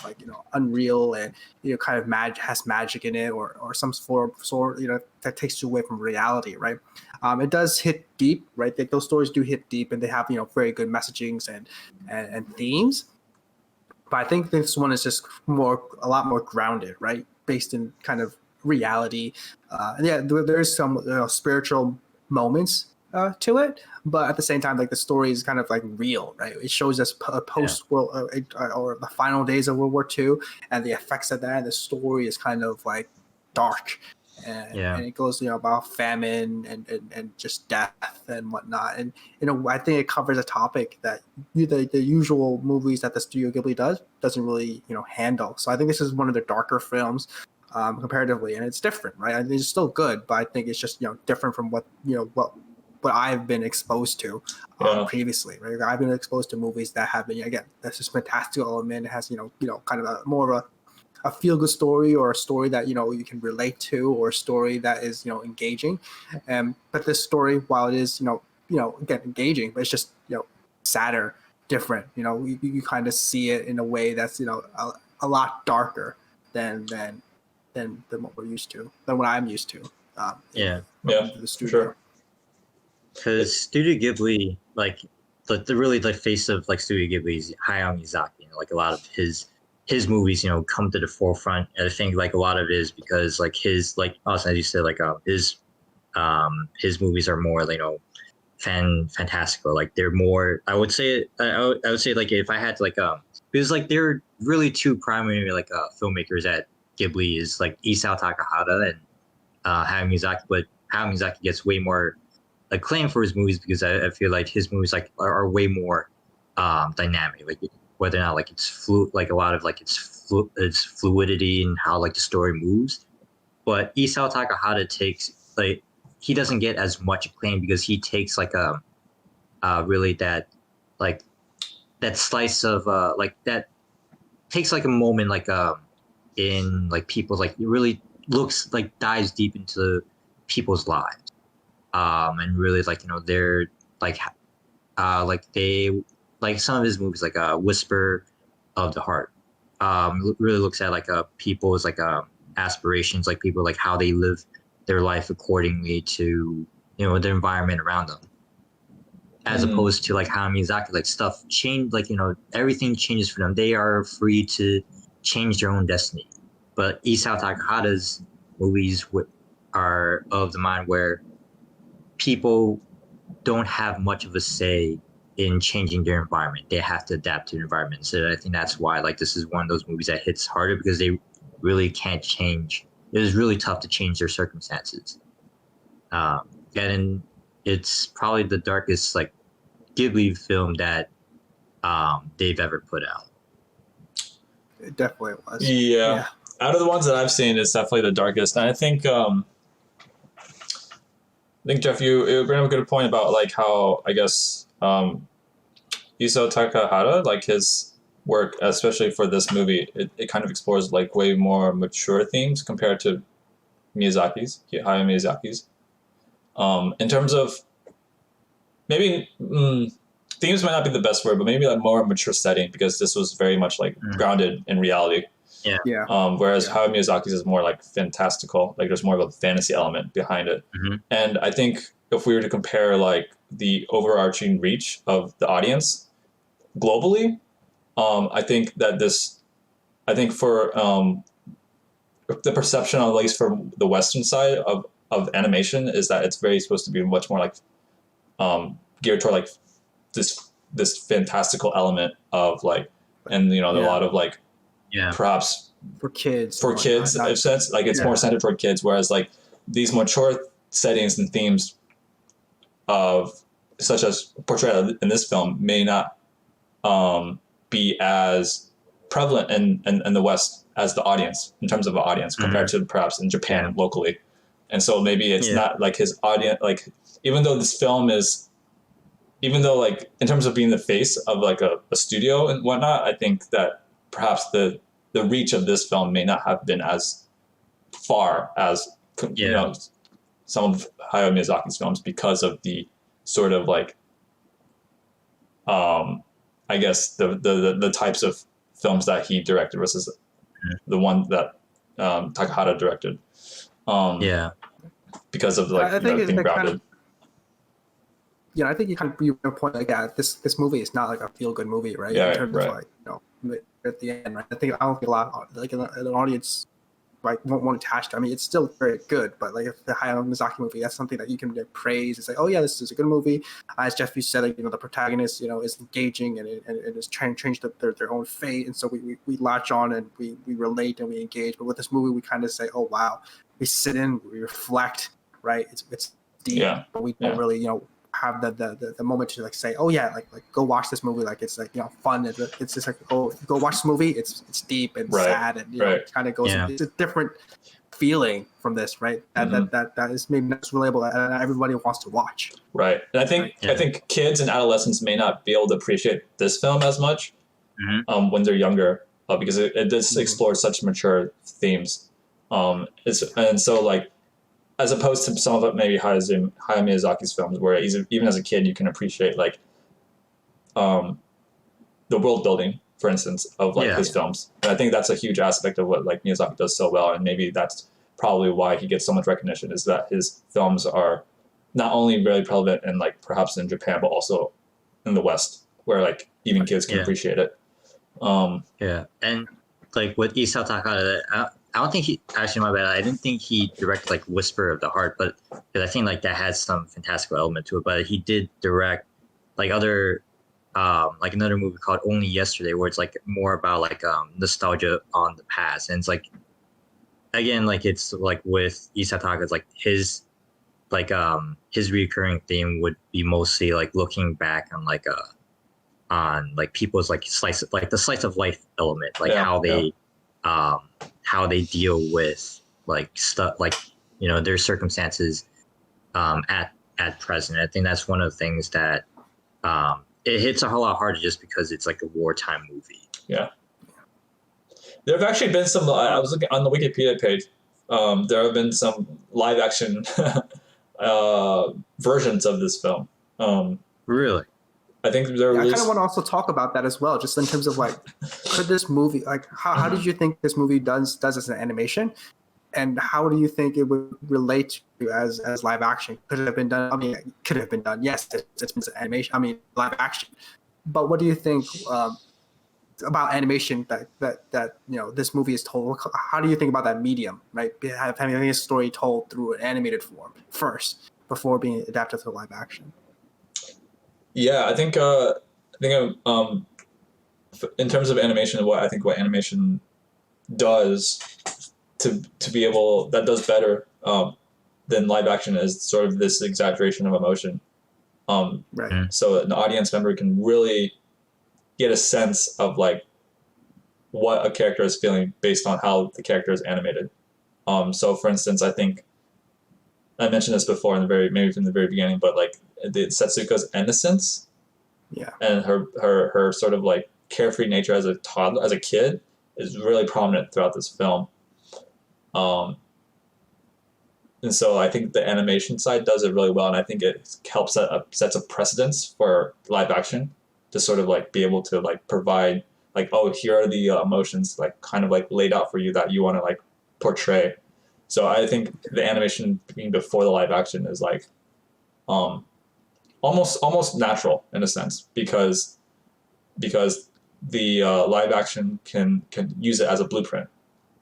like unreal, and kind of has magic in it, or some sort that takes you away from reality, right? It does hit deep, right? Those stories do hit deep, and they have very good messagings and themes. But I think this one is just a lot more grounded, right? Based in kind of reality. There's some spiritual moments to it, but at the same time, like, the story is kind of like real, right? It shows us a post world or the final days of World War II, and the effects of that. And the story is kind of like dark, and it goes about famine and just death and whatnot. And I think it covers a topic that the usual movies that the Studio Ghibli doesn't really handle. So I think this is one of their darker films comparatively, and it's different, right? I mean, it's still good, but I think it's just different from what what I've been exposed to previously. Right, I've been exposed to movies that have been, again, that's just fantastical element. It has kind of a more of a feel good story, or a story that you can relate to, or a story that is engaging. But this story, while it is again engaging, but it's just sadder, different. You kind of see it in a way that's a lot darker than what we're used to, than what I'm used to. Yeah. The studio. Sure. Because Studio Ghibli, like the really the face of like Studio Ghibli is Hayao Miyazaki. Like a lot of his movies, come to the forefront. And I think like a lot of it is because like his, like also as you said, like his movies are more fantastical. Like they're more. I would say like if I had to because like they're really two primary filmmakers at Ghibli is like Isao Takahata and Hayao Miyazaki, but Hayao Miyazaki gets way more acclaim for his movies because I feel like his movies are way more dynamic. Like whether or not it's a lot of its fluidity and how the story moves. But Isao Takahata takes he doesn't get as much acclaim because he takes really that that slice of that takes a moment in people's it really looks dives deep into people's lives and really they're they some of his movies Whisper of the Heart really looks at people's aspirations, people how they live their life accordingly to the environment around them, as opposed to how Miyazaki stuff change, everything changes for them. They are free to change their own destiny. But Isao Takahata's movies are of the mind where people don't have much of a say in changing their environment. They have to adapt to the environment. So I think that's why this is one of those movies that hits harder, because they really can't change. It is really tough to change their circumstances. And it's probably the darkest Ghibli film that they've ever put out. It definitely was. Yeah. Out of the ones that I've seen, it's definitely the darkest. And I think Jeff, you bring up a good point about how I guess Isao Takahata, his work, especially for this movie, it kind of explores way more mature themes compared to Hayao Miyazaki's. In terms of maybe themes might not be the best word, but maybe more mature setting, because this was very much grounded in reality. Yeah. Whereas Hayao Miyazaki's is more fantastical. There's more of a fantasy element behind it. Mm-hmm. And I think if we were to compare the overarching reach of the audience globally, I think for the perception, at least from the Western side of animation, is that it's very supposed to be much more geared toward this fantastical element of and a lot of perhaps for kids I've said it's more centered toward kids, whereas these mature settings and themes of such as portrayed in this film may not be as prevalent in the West as the audience, in terms of the audience, compared to perhaps in Japan locally. And so maybe it's not his audience, even though this film is, in terms of being the face of a studio and whatnot, I think that perhaps the reach of this film may not have been as far as some of Hayao Miyazaki's films, because of the sort of I guess the types of films that he directed versus the one that Takahata directed. Because of being grounded. I think you kind of your point this movie is not a feel good movie, right? Yeah, in terms of at the end, right? I don't think a lot an audience won't want to attach to. I mean, it's still very good, but if the Hayao Miyazaki movie, that's something that you can praise. It's oh yeah, this is a good movie. As Jeff, you said, the protagonist, is engaging and it is trying to change their own fate, and so we latch on and we relate and we engage. But with this movie, we kind of say, oh wow, we sit in, we reflect, right? It's deep, but we don't really have the moment to say, oh yeah, go watch this movie, it's fun. It's just oh, go watch this movie. It's deep and sad, and it kind of goes. It's a different feeling from this, right? That is maybe not relatable that everybody wants to watch. Right. And I think kids and adolescents may not be able to appreciate this film as much when they're younger because it does explore such mature themes. And so like as opposed to some of it maybe Hayao Miyazaki's films where even as a kid you can appreciate like the world building, for instance, of like his films. And I think that's a huge aspect of what like Miyazaki does so well, and maybe that's probably why he gets so much recognition is that his films are not only really prevalent in like perhaps in Japan but also in the West where like even kids can appreciate it. And like with Isao Takahata, I don't think he actually my bad. I didn't think he directed like Whisper of the Heart, but because I think like that has some fantastical element to it. But he did direct like other. Like another movie called Only Yesterday, where it's like more about like nostalgia on the past, and it's like again like it's like with Isataka, it's like his recurring theme would be mostly like looking back on like people's like the slice of life element, like how they deal with like stuff like their circumstances at present. I think that's one of the things that it hits a whole lot harder just because it's like a wartime movie. Yeah. There have actually been some, I was looking on the Wikipedia page, there have been some live action versions of this film. Really? I think there I kind of want to also talk about that as well, just in terms of like, could this movie, like how did you think this movie does as an animation? And how do you think it would relate to as live action? Could it have been done? I mean, it could have been done. Yes, it's been animation. I mean, live action. But what do you think about animation that this movie is told? How do you think about that medium, right? Having a story told through an animated form first before being adapted to live action. Yeah, I think in terms of animation, what animation does to be able that does better than live action is sort of this exaggeration of emotion. Right. So an audience member can really get a sense of like what a character is feeling based on how the character is animated. So for instance, I think I mentioned this before maybe from the very beginning, but like the Setsuko's innocence, and her sort of like carefree nature as a kid is really prominent throughout this film. And so I think the animation side does it really well, and I think it helps sets a precedence for live action to sort of like be able to like provide like, oh, here are the emotions like kind of like laid out for you that you want to like portray. So I think the animation being before the live action is like almost natural in a sense because the live action can use it as a blueprint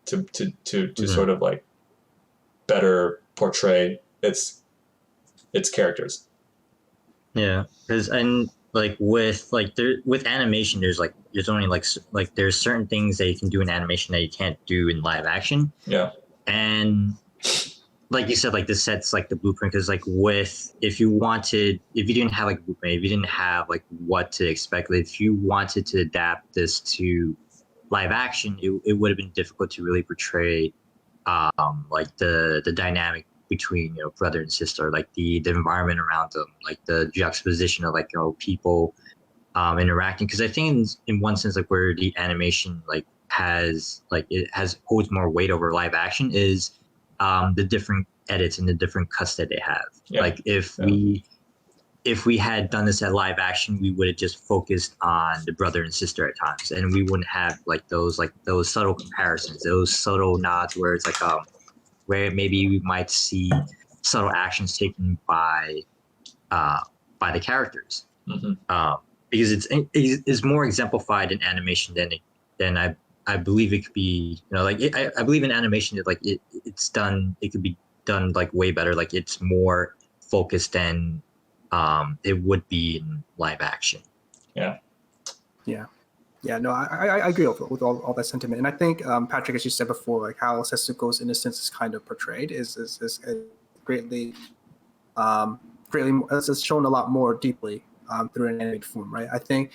to sort of like better portray its characters. Yeah, because and like with animation, there's only like there's certain things that you can do in animation that you can't do in live action. Yeah, and like you said, like this sets like the blueprint because like if you didn't have like a blueprint, if you didn't have like what to expect, like, if you wanted to adapt this to live action, it would have been difficult to really portray like the dynamic between brother and sister, like the environment around them, like the juxtaposition of like people interacting. Because I think in one sense, like where the animation like holds more weight over live action is the different edits and the different cuts that they have. Like if we had done this at live action, we would have just focused on the brother and sister at times, and we wouldn't have like those subtle comparisons, those subtle nods where it's like where maybe we might see subtle actions taken by the characters. Because it's more exemplified in animation than I believe it could be. I believe in animation that like it could be done like way better. Like it's more focused than it would be in live action. No, I agree with all that sentiment, and I think Patrick, as you said before, like how Setsuko's innocence is kind of portrayed is greatly it's shown a lot more deeply through an animated form, right? I think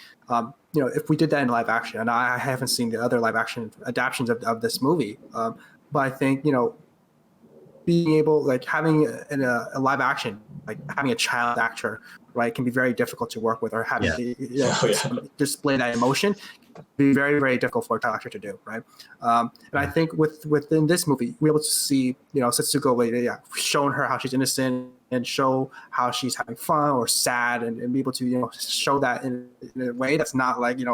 if we did that in live action, and I haven't seen the other live action adaptations of this movie, but I think being able, like having a live action, like having a child actor, right, can be very difficult to work with, or having to display that emotion be very, very difficult for a child actor to do, right? And I think within this movie, we're able to see, Setsuko, showing her how she's innocent and show how she's having fun or sad, and be able to, show that in a way that's not like, it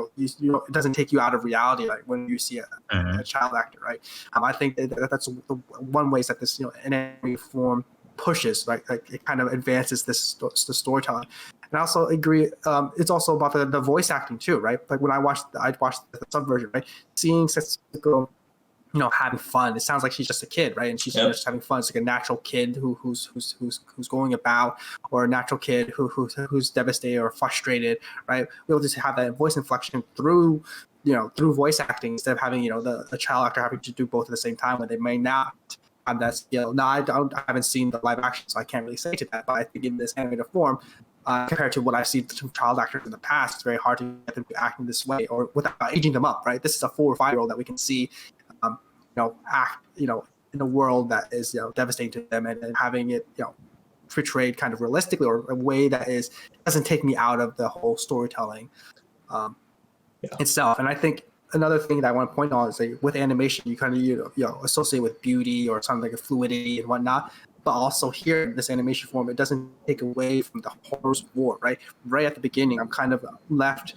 doesn't take you out of reality, like when you see a child actor, right? I think that's the one way that this, anime form pushes, right? Like it kind of advances the storytelling. And I also agree, it's also about the voice acting too, right? Like when I watched the sub version, right? Seeing Setsuko, having fun. It sounds like she's just a kid, right? And she's just having fun. It's like a natural kid who's going about, or a natural kid who's devastated or frustrated, right? We'll just have that voice inflection through voice acting, instead of having, the child actor having to do both at the same time when they may not have that skill. Now, I haven't seen the live action, so I can't really say to that, but I think in this animated form, compared to what I've seen from child actors in the past, it's very hard to get them to act in this way, or without aging them up, right? This is a 4 or 5-year-old that we can see, act, in a world that is, devastating to them, and having it, portrayed kind of realistically, or a way that doesn't take me out of the whole storytelling itself. And I think another thing that I want to point out is that with animation, you kind of associate with beauty or something like a fluidity and whatnot. But also here in this animation form, it doesn't take away from the horrors of war, right? Right at the beginning, I'm kind of left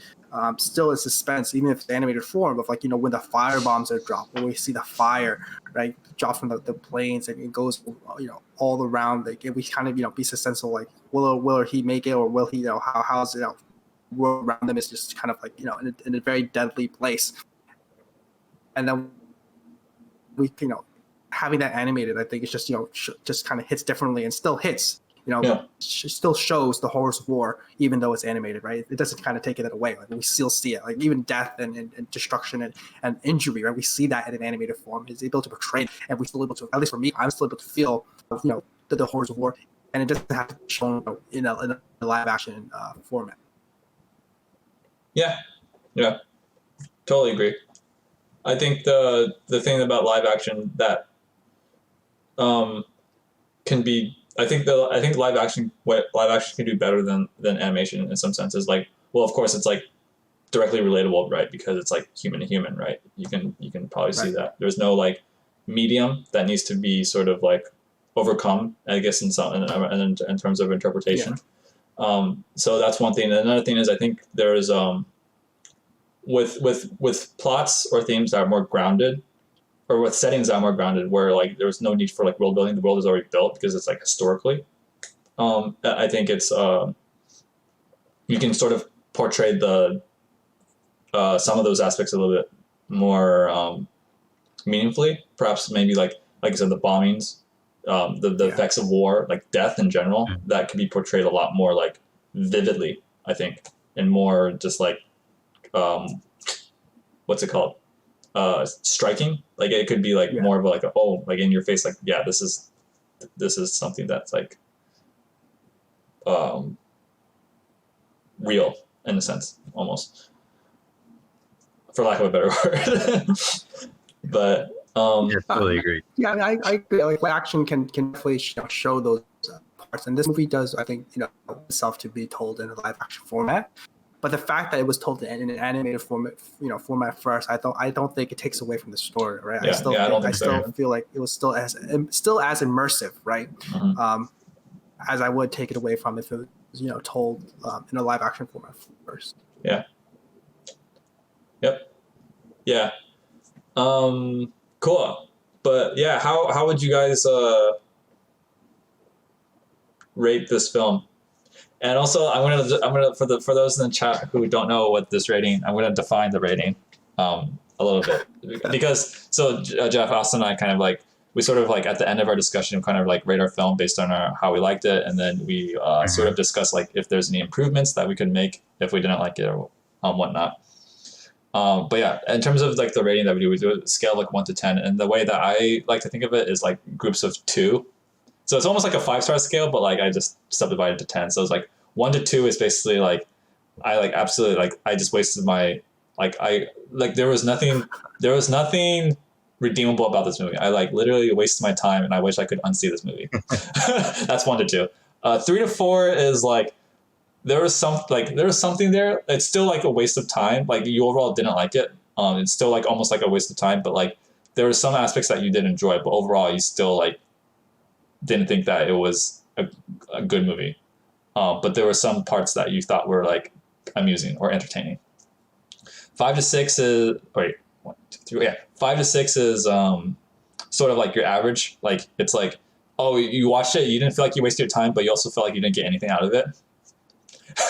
still in suspense, even if it's animated form, of like, when the fire bombs are dropped, when we see the fire, right, drop from the planes, and it goes, all around. Like, we kind of, be suspenseful, like, will he make it, or will he, how's it, world around them is just kind of like, in a very deadly place. And then we, having that animated, I think it's just, just kind of hits differently, and still hits, still shows the horrors of war, even though it's animated, right? It doesn't kind of take it away. Like, we still see it, like even death and destruction and injury, right? We see that in an animated form. It's able to portray it, and we're still able to, at least for me, I'm still able to feel, the horrors of war, and it doesn't have to be shown in a live action format. Yeah, totally agree. I think the thing about live action that can be, I think live action can do better than animation in some senses. Like, well, of course, it's like directly relatable, right? Because it's like human to human, right? You can probably see that there's no like medium that needs to be sort of like overcome, I guess, in terms of interpretation. So that's one thing. And another thing is, I think there's with plots or themes that are more grounded, or with settings that are more grounded, where like there's no need for like world building, the world is already built because it's like historically. I think it's you can sort of portray the some of those aspects a little bit more meaningfully. Perhaps maybe like I said, the bombings, the effects of war, like death in general, that can be portrayed a lot more like vividly, I think, and more just like what's it called? Striking. Like it could be like more of like like in your face, like, yeah, this is something that's like real in a sense, almost, for lack of a better word. But totally agree. Yeah, I agree. Like, action can definitely show those parts, and this movie does, I think, itself to be told in a live action format. But the fact that it was told in an animated format first, I don't think it takes away from the story, right? Yeah, I still feel like it was still as immersive, right? Mm-hmm. As I would take it away from if it was, told in a live action format first. Yeah. Yep. Yeah. Cool. But yeah, how would you guys rate this film? And also, I'm gonna for those in the chat who don't know what this rating, I'm gonna define the rating a little bit, because Jeff, Austin, and I kind of like, we sort of like at the end of our discussion kind of like rate our film based on how we liked it, and then we sort of discuss like if there's any improvements that we could make if we didn't like it or whatnot. But yeah, in terms of like the rating that we do a scale like 1 to 10, and the way that I like to think of it is like groups of 2. So it's almost like a 5-star scale, but like I just subdivided to 10. So it's like 1 to 2 is basically like I like absolutely like I just wasted my there was nothing redeemable about this movie. I like literally wasted my time, and I wish I could unsee this movie. That's 1 to 2. 3 to 4 is like there was something there. It's still like a waste of time. Like you overall didn't like it. It's still like almost like a waste of time. But like there were some aspects that you did enjoy, but overall you still like didn't think that it was a good movie. But there were some parts that you thought were like amusing or entertaining. 5 to 6 is 1, 2, 3. Yeah, 5 to 6 is sort of like your average. Like it's like, oh, you watched it, you didn't feel like you wasted your time, but you also felt like you didn't get anything out of it.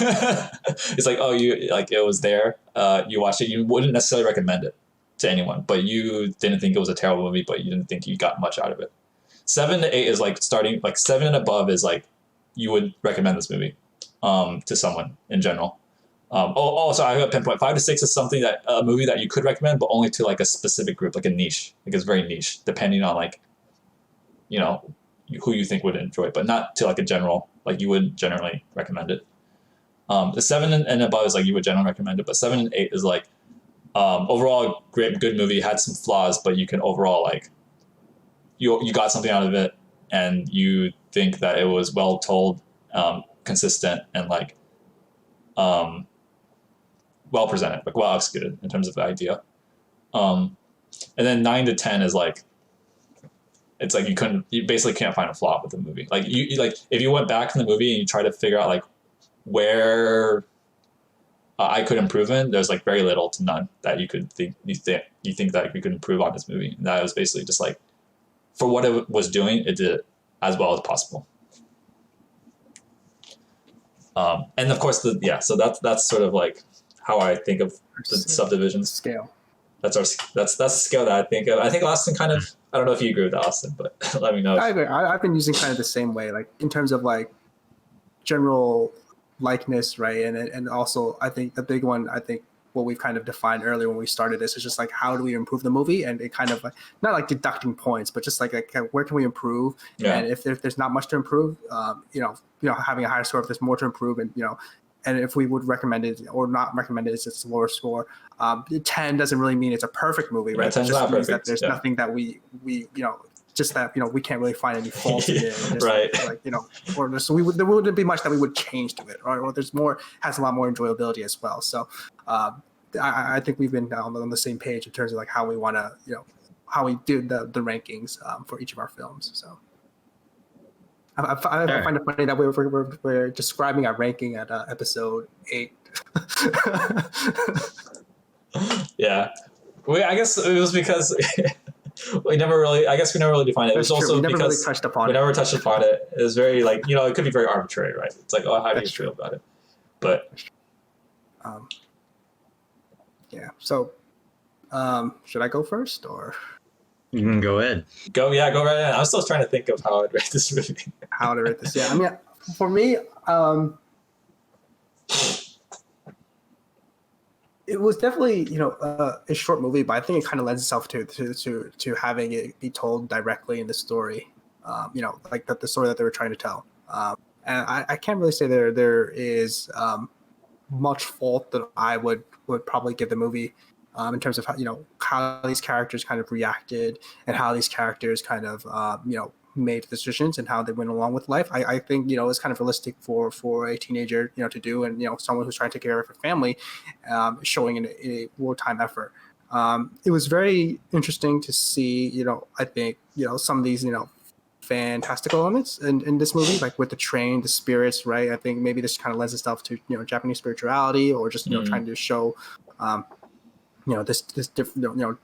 It's like, oh, you like it was there. You watched it. You wouldn't necessarily recommend it to anyone, but you didn't think it was a terrible movie, but you didn't think you got much out of it. 7 to 8 is like starting, like 7 and above is like you would recommend this movie to someone in general. So I got pinpoint. 5 to 6 is something that a movie that you could recommend, but only to like a specific group, like a niche. Like it's very niche, depending on like, you know, who you think would enjoy it, but not to like a general, like you would generally recommend it. The 7 and above is like you would generally recommend it, but 7 and 8 is like overall good movie, had some flaws, but you can overall like you got something out of it, and you think that it was well told, consistent, and like well presented, like well executed in terms of the idea. And then 9 to 10 is like it's like you basically can't find a flaw with the movie. Like you like if you went back in the movie and you try to figure out like where I could improve in, there's like very little to none that you think that you could improve on this movie. And that was basically just like for what it was doing, it did it as well as possible. And of course so that's sort of like how I think of the subdivisions. Scale. That's the scale that I think of. I think Austin kind of, I don't know if you agree with Austin, but let me know. I agree. I've been using kind of the same way, like in terms of like general likeness, right? And also I think the big one, I think what we've kind of defined earlier when we started this is just like how do we improve the movie, and it kind of like not like deducting points, but just like where can we improve? Yeah. And if there's not much to improve, having a higher score if there's more to improve, and and if we would recommend it or not recommend it, it's a lower score. 10 doesn't really mean it's a perfect movie, right? Yeah, it just means that there's nothing that we just that we can't really find any faults in it, just right? Or so there wouldn't be much that we would change to it, or there's more, has a lot more enjoyability as well. So I think we've been on the same page in terms of like how we want to how we do the rankings for each of our films. So I find it funny that we're describing our ranking at episode 8. Yeah, I guess it was because we never really defined it. It was also we never because really touched upon we never touched upon it. It was very like it could be very arbitrary, right? It's like, oh, how do you feel about it? But yeah. So should I go first or? You can go ahead. Go right ahead. I'm still trying to think of how I'd rate this movie. How to rate this? Yeah, I mean, for me, it was definitely a short movie, but I think it kind of lends itself to having it be told directly in the story. Like the story that they were trying to tell. And I can't really say there is much fault that I would probably give the movie. In terms of how these characters kind of reacted and how these characters kind of made decisions and how they went along with life. I think it's kind of realistic for a teenager to do, and someone who's trying to take care of her family, showing in a wartime effort. It was very interesting to see I think some of these fantastical elements in this movie, like with the train, the spirits, right? I think maybe this kind of lends itself to Japanese spirituality, or just trying to show this different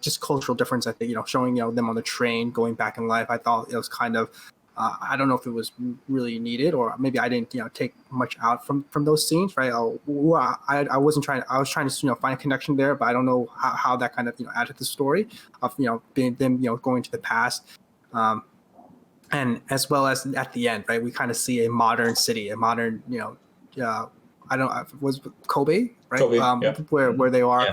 just cultural difference. I think showing them on the train going back in life, I thought it was kind of I don't know if it was really needed, or maybe I didn't take much out from those scenes, right? I was trying to find a connection there, but I don't know how that kind of added to the story of being them going to the past, and as well as at the end, right, we kind of see a modern city, a modern I don't know, was Kobe, right? Kobe, yeah. Where they are,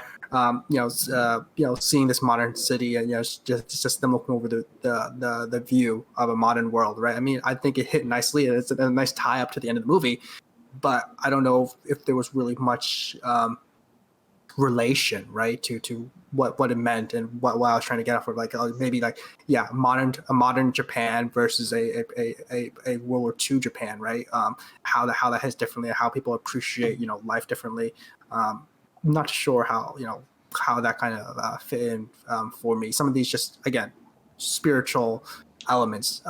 seeing this modern city, and just them looking over the view of a modern world, right? I mean, I think it hit nicely, and it's a nice tie up to the end of the movie. But I don't know if there was really much relation, right, to what it meant and what I was trying to get off of, like maybe like a modern Japan versus a World War II Japan, right? How that hits differently, how people appreciate life differently. Not sure how how that kind of fit in for me. Some of these just again spiritual elements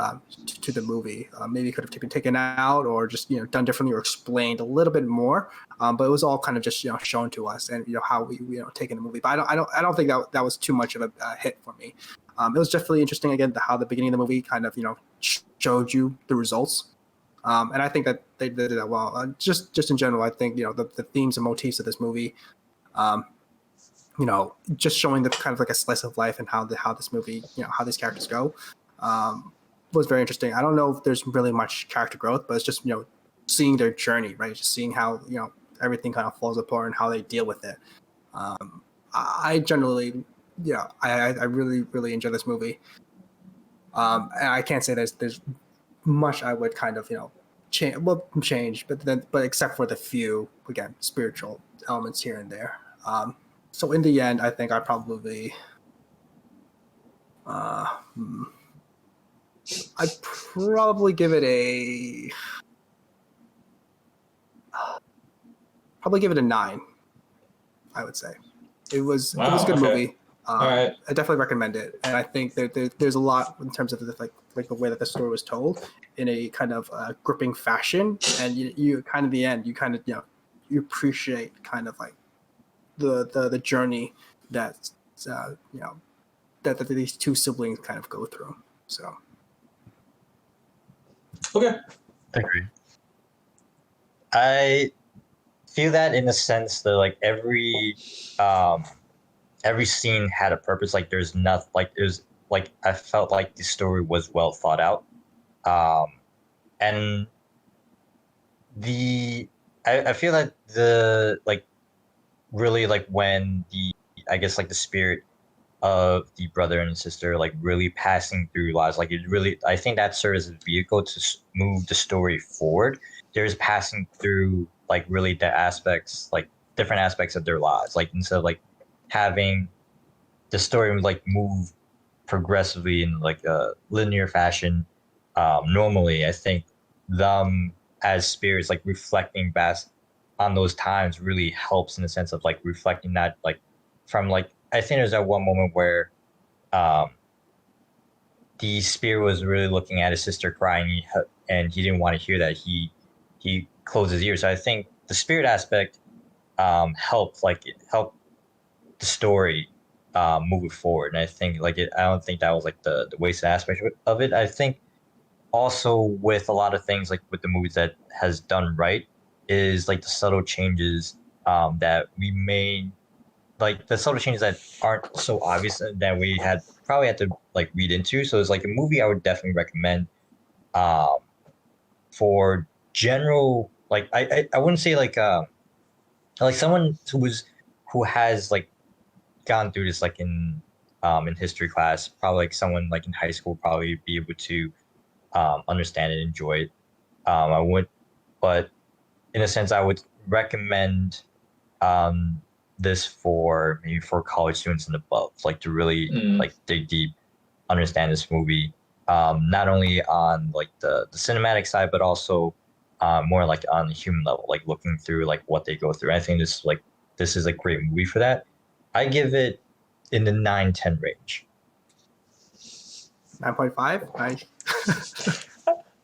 to the movie maybe could have been taken out or just done differently or explained a little bit more, but it was all kind of just shown to us and how we take in the movie. But I don't think that was too much of a hit for me. It was definitely interesting again how the beginning of the movie kind of showed you the results, and I think that they did that well. Just in general, I think the themes and motifs of this movie, just showing the kind of like a slice of life and how this movie, how these characters go, was very interesting. I don't know if there's really much character growth, but it's just seeing their journey, right? Just seeing how everything kind of falls apart and how they deal with it. I generally, I really enjoy this movie. And I can't say there's much I would kind of change, but except for the few again spiritual elements here and there. So in the end, I think I probably I'd probably give it a 9. I would say it was a good movie. All right. I definitely recommend it, and I think there's a lot in terms of like the way that the story was told in a kind of gripping fashion, and you kind of the end you kind of you appreciate kind of like the journey that that these two siblings kind of go through. So. Okay. I agree. I feel that in a sense that like every scene had a purpose. Like there's nothing like it was like I felt like the story was well thought out. And I feel that the like really like when I guess like the spirit of the brother and sister like really passing through lives, like it really I think that serves as a vehicle to move the story forward. There's passing through like really the aspects, like different aspects of their lives, like instead of like having the story like move progressively in like a linear fashion. Normally I think them as spirits like reflecting back on those times really helps in the sense of like reflecting that like from like I think there's that one moment where the spirit was really looking at his sister crying and he didn't want to hear that. He closed his ears. So I think the spirit aspect helped the story move it forward. And I think like I don't think that was like the wasted aspect of it. I think also with a lot of things like with the movies that has done right is like the subtle changes that we made, like the subtle changes that aren't so obvious that we probably had to like read into. So it's like a movie I would definitely recommend for general, like I wouldn't say like someone who has like gone through this like in history class, probably like someone like in high school probably be able to understand and enjoy it. I would, but in a sense, I would recommend this for maybe for college students and above, like to really like dig deep, understand this movie, not only on like the cinematic side, but also more like on the human level, like looking through like what they go through. I think this is a great movie for that. I give it in the 9-10 range. 9.5. Nice.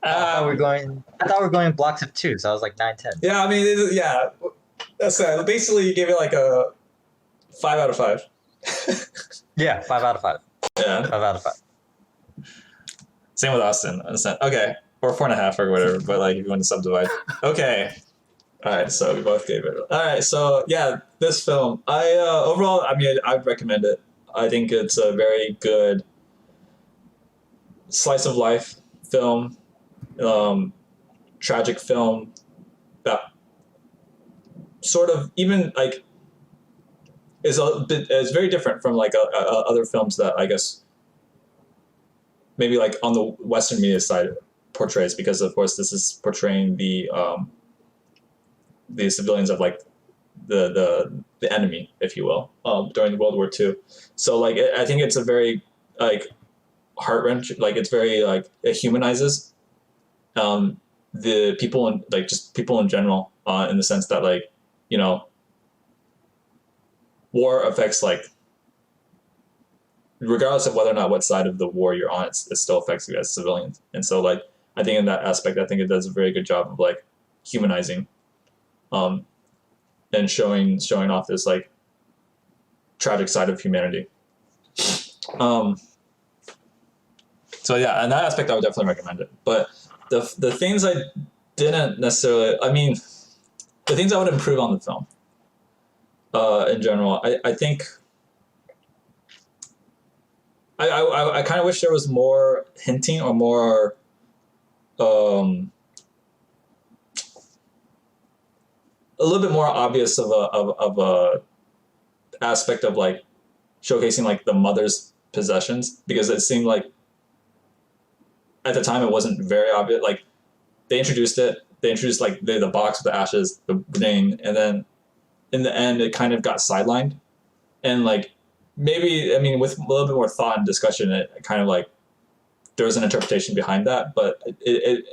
I thought we were going in blocks of 2, so I was like 9-10. Yeah, I mean, yeah, that's basically you gave it like a 5 out of 5. Yeah, 5 out of 5. Yeah, 5 out of 5. Same with Austin. Okay, or 4.5 or whatever. But like, if you want to subdivide, okay. All right, so we both gave it. All right, so yeah, this film, overall, I mean, I'd recommend it. I think it's a very good slice of life film, tragic film that sort of even like is very different from like other films that I guess maybe like on the Western media side portrays, because of course this is portraying the civilians of like the enemy, if you will, during World War II. So like I think it's a very like heart wrenching, like it's very like it humanizes the people and like just people in general, in the sense that like, you know, war affects like, regardless of whether or not what side of the war you're on, it still affects you as civilians. And so like I think in that aspect, I think it does a very good job of like humanizing, and showing off this like tragic side of humanity. So yeah, in that aspect, I would definitely recommend it. But the things I didn't necessarily, I mean, the things I would improve on the film, in general, I think I kind of wish there was more hinting or more a little bit more obvious of a aspect of like showcasing like the mother's possessions, because it seemed like at the time it wasn't very obvious. Like they introduced like the box with the ashes, the ring, and then in the end it kind of got sidelined. And like maybe, I mean, with a little bit more thought and discussion, it kind of like there was an interpretation behind that. But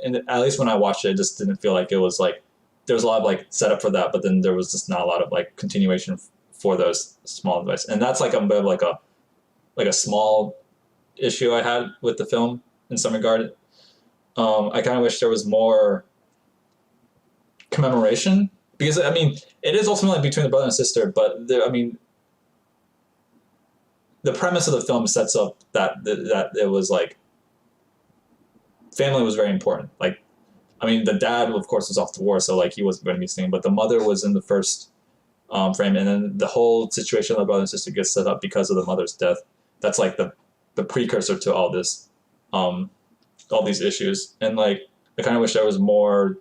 and at least when I watched it just didn't feel like it was like there was a lot of like setup for that, but then there was just not a lot of like continuation for those small devices. And that's like a bit of like a small issue I had with the film in some regard. I kind of wish there was more commemoration, because I mean it is ultimately between the brother and sister, but I mean the premise of the film sets up that it was like family was very important. Like, I mean, the dad, of course, was off to war, so like he wasn't going to be seen, but the mother was in the first frame, and then the whole situation of the brother and sister gets set up because of the mother's death. That's like the precursor to all this, all these issues. And like I kind of wish there was more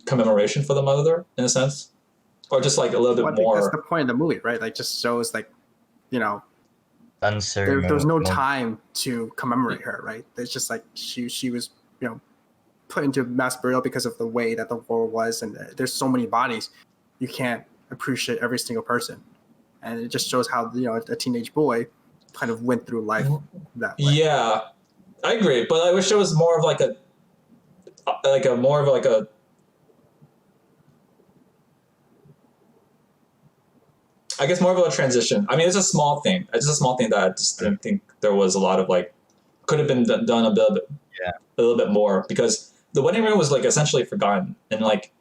commemoration for the mother in a sense, or just like a little bit more. That's the point of the movie, right? Like just shows like, you know, there was no time to commemorate her, right? It's just like she was, you know, put into mass burial because of the way that the war was, and there's so many bodies, you can't appreciate every single person, and it just shows how, you know, a teenage boy kind of went through life that way. Yeah, I agree, but I wish there was more of like a more of like a, I guess more of a transition. I mean, it's a small thing. It's just a small thing that I just didn't think there was a lot of like, could have been done a little bit more, because the wedding ring was like essentially forgotten, and like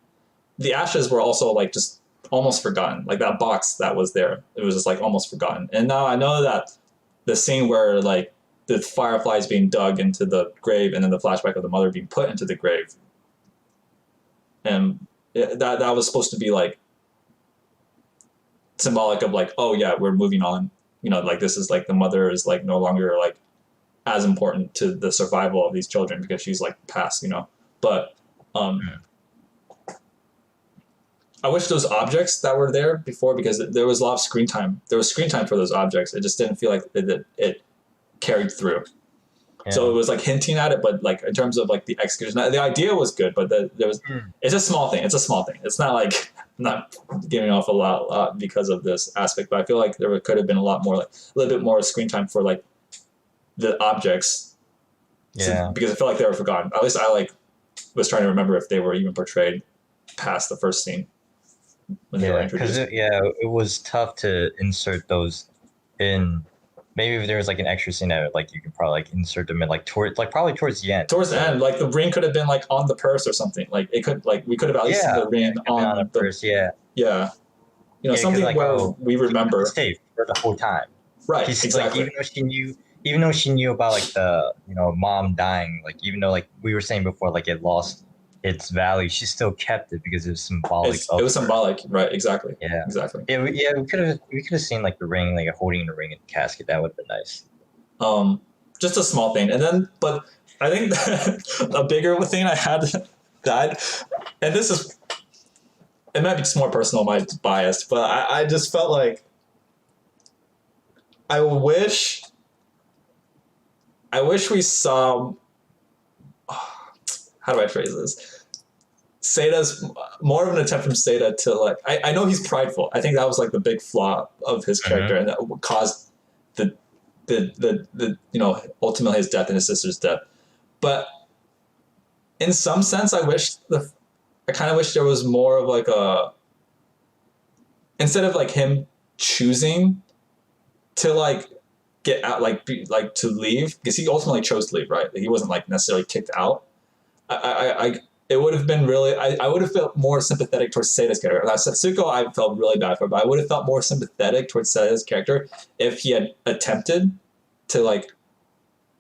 the ashes were also like just almost forgotten. Like that box that was there, it was just like almost forgotten. And now I know that the scene where like the fireflies being dug into the grave, and then the flashback of the mother being put into the grave, and that was supposed to be like symbolic of like, oh yeah, we're moving on, you know, like this is like the mother is like no longer like as important to the survival of these children because she's like passed, you know. But I wish those objects that were there before, because there was a lot of screen time. There was screen time for those objects. It just didn't feel like it carried through. Yeah. So it was like hinting at it, but like in terms of like the execution, the idea was good, but there was, it's a small thing. It's a small thing. It's not like, I'm not giving off a lot because of this aspect, but I feel like there could have been a lot more, like a little bit more screen time for like the objects. Yeah. Because I feel like they were forgotten. At least I like was trying to remember if they were even portrayed past the first scene when they were introduced. It was tough to insert those in. Maybe if there was like an extra scene that like you could probably like insert them in like probably towards the end. Towards the end, like the ring could have been like on the purse or something. Like it could, like we could have at least seen the ring on the purse. Yeah. Yeah. You know, something like, where we remember safe for the whole time. Right. She's exactly. Like, even though she knew about like the, you know, mom dying, like even though like we were saying before, like it lost its value, she still kept it because it was symbolic. It was symbolic, right? Exactly. Yeah, exactly. Yeah, we could have seen like the ring, like holding the ring in the casket. That would have been nice. Just a small thing, and then, but I think that a bigger thing I had that, and this is, it might be just more personal, my bias, but I just felt like I wish we saw. How do I phrase this? Seita's more of an attempt from Seita to like. I know he's prideful. I think that was like the big flaw of his character, and that caused the ultimately his death and his sister's death. But in some sense, I kind of wish there was more of like instead of like him choosing to like get out, like to leave, because he ultimately chose to leave, right? He wasn't like necessarily kicked out. It would have been really, I would have felt more sympathetic towards Seita's character. Setsuko, I felt really bad for, but I would have felt more sympathetic towards Seita's character if he had attempted to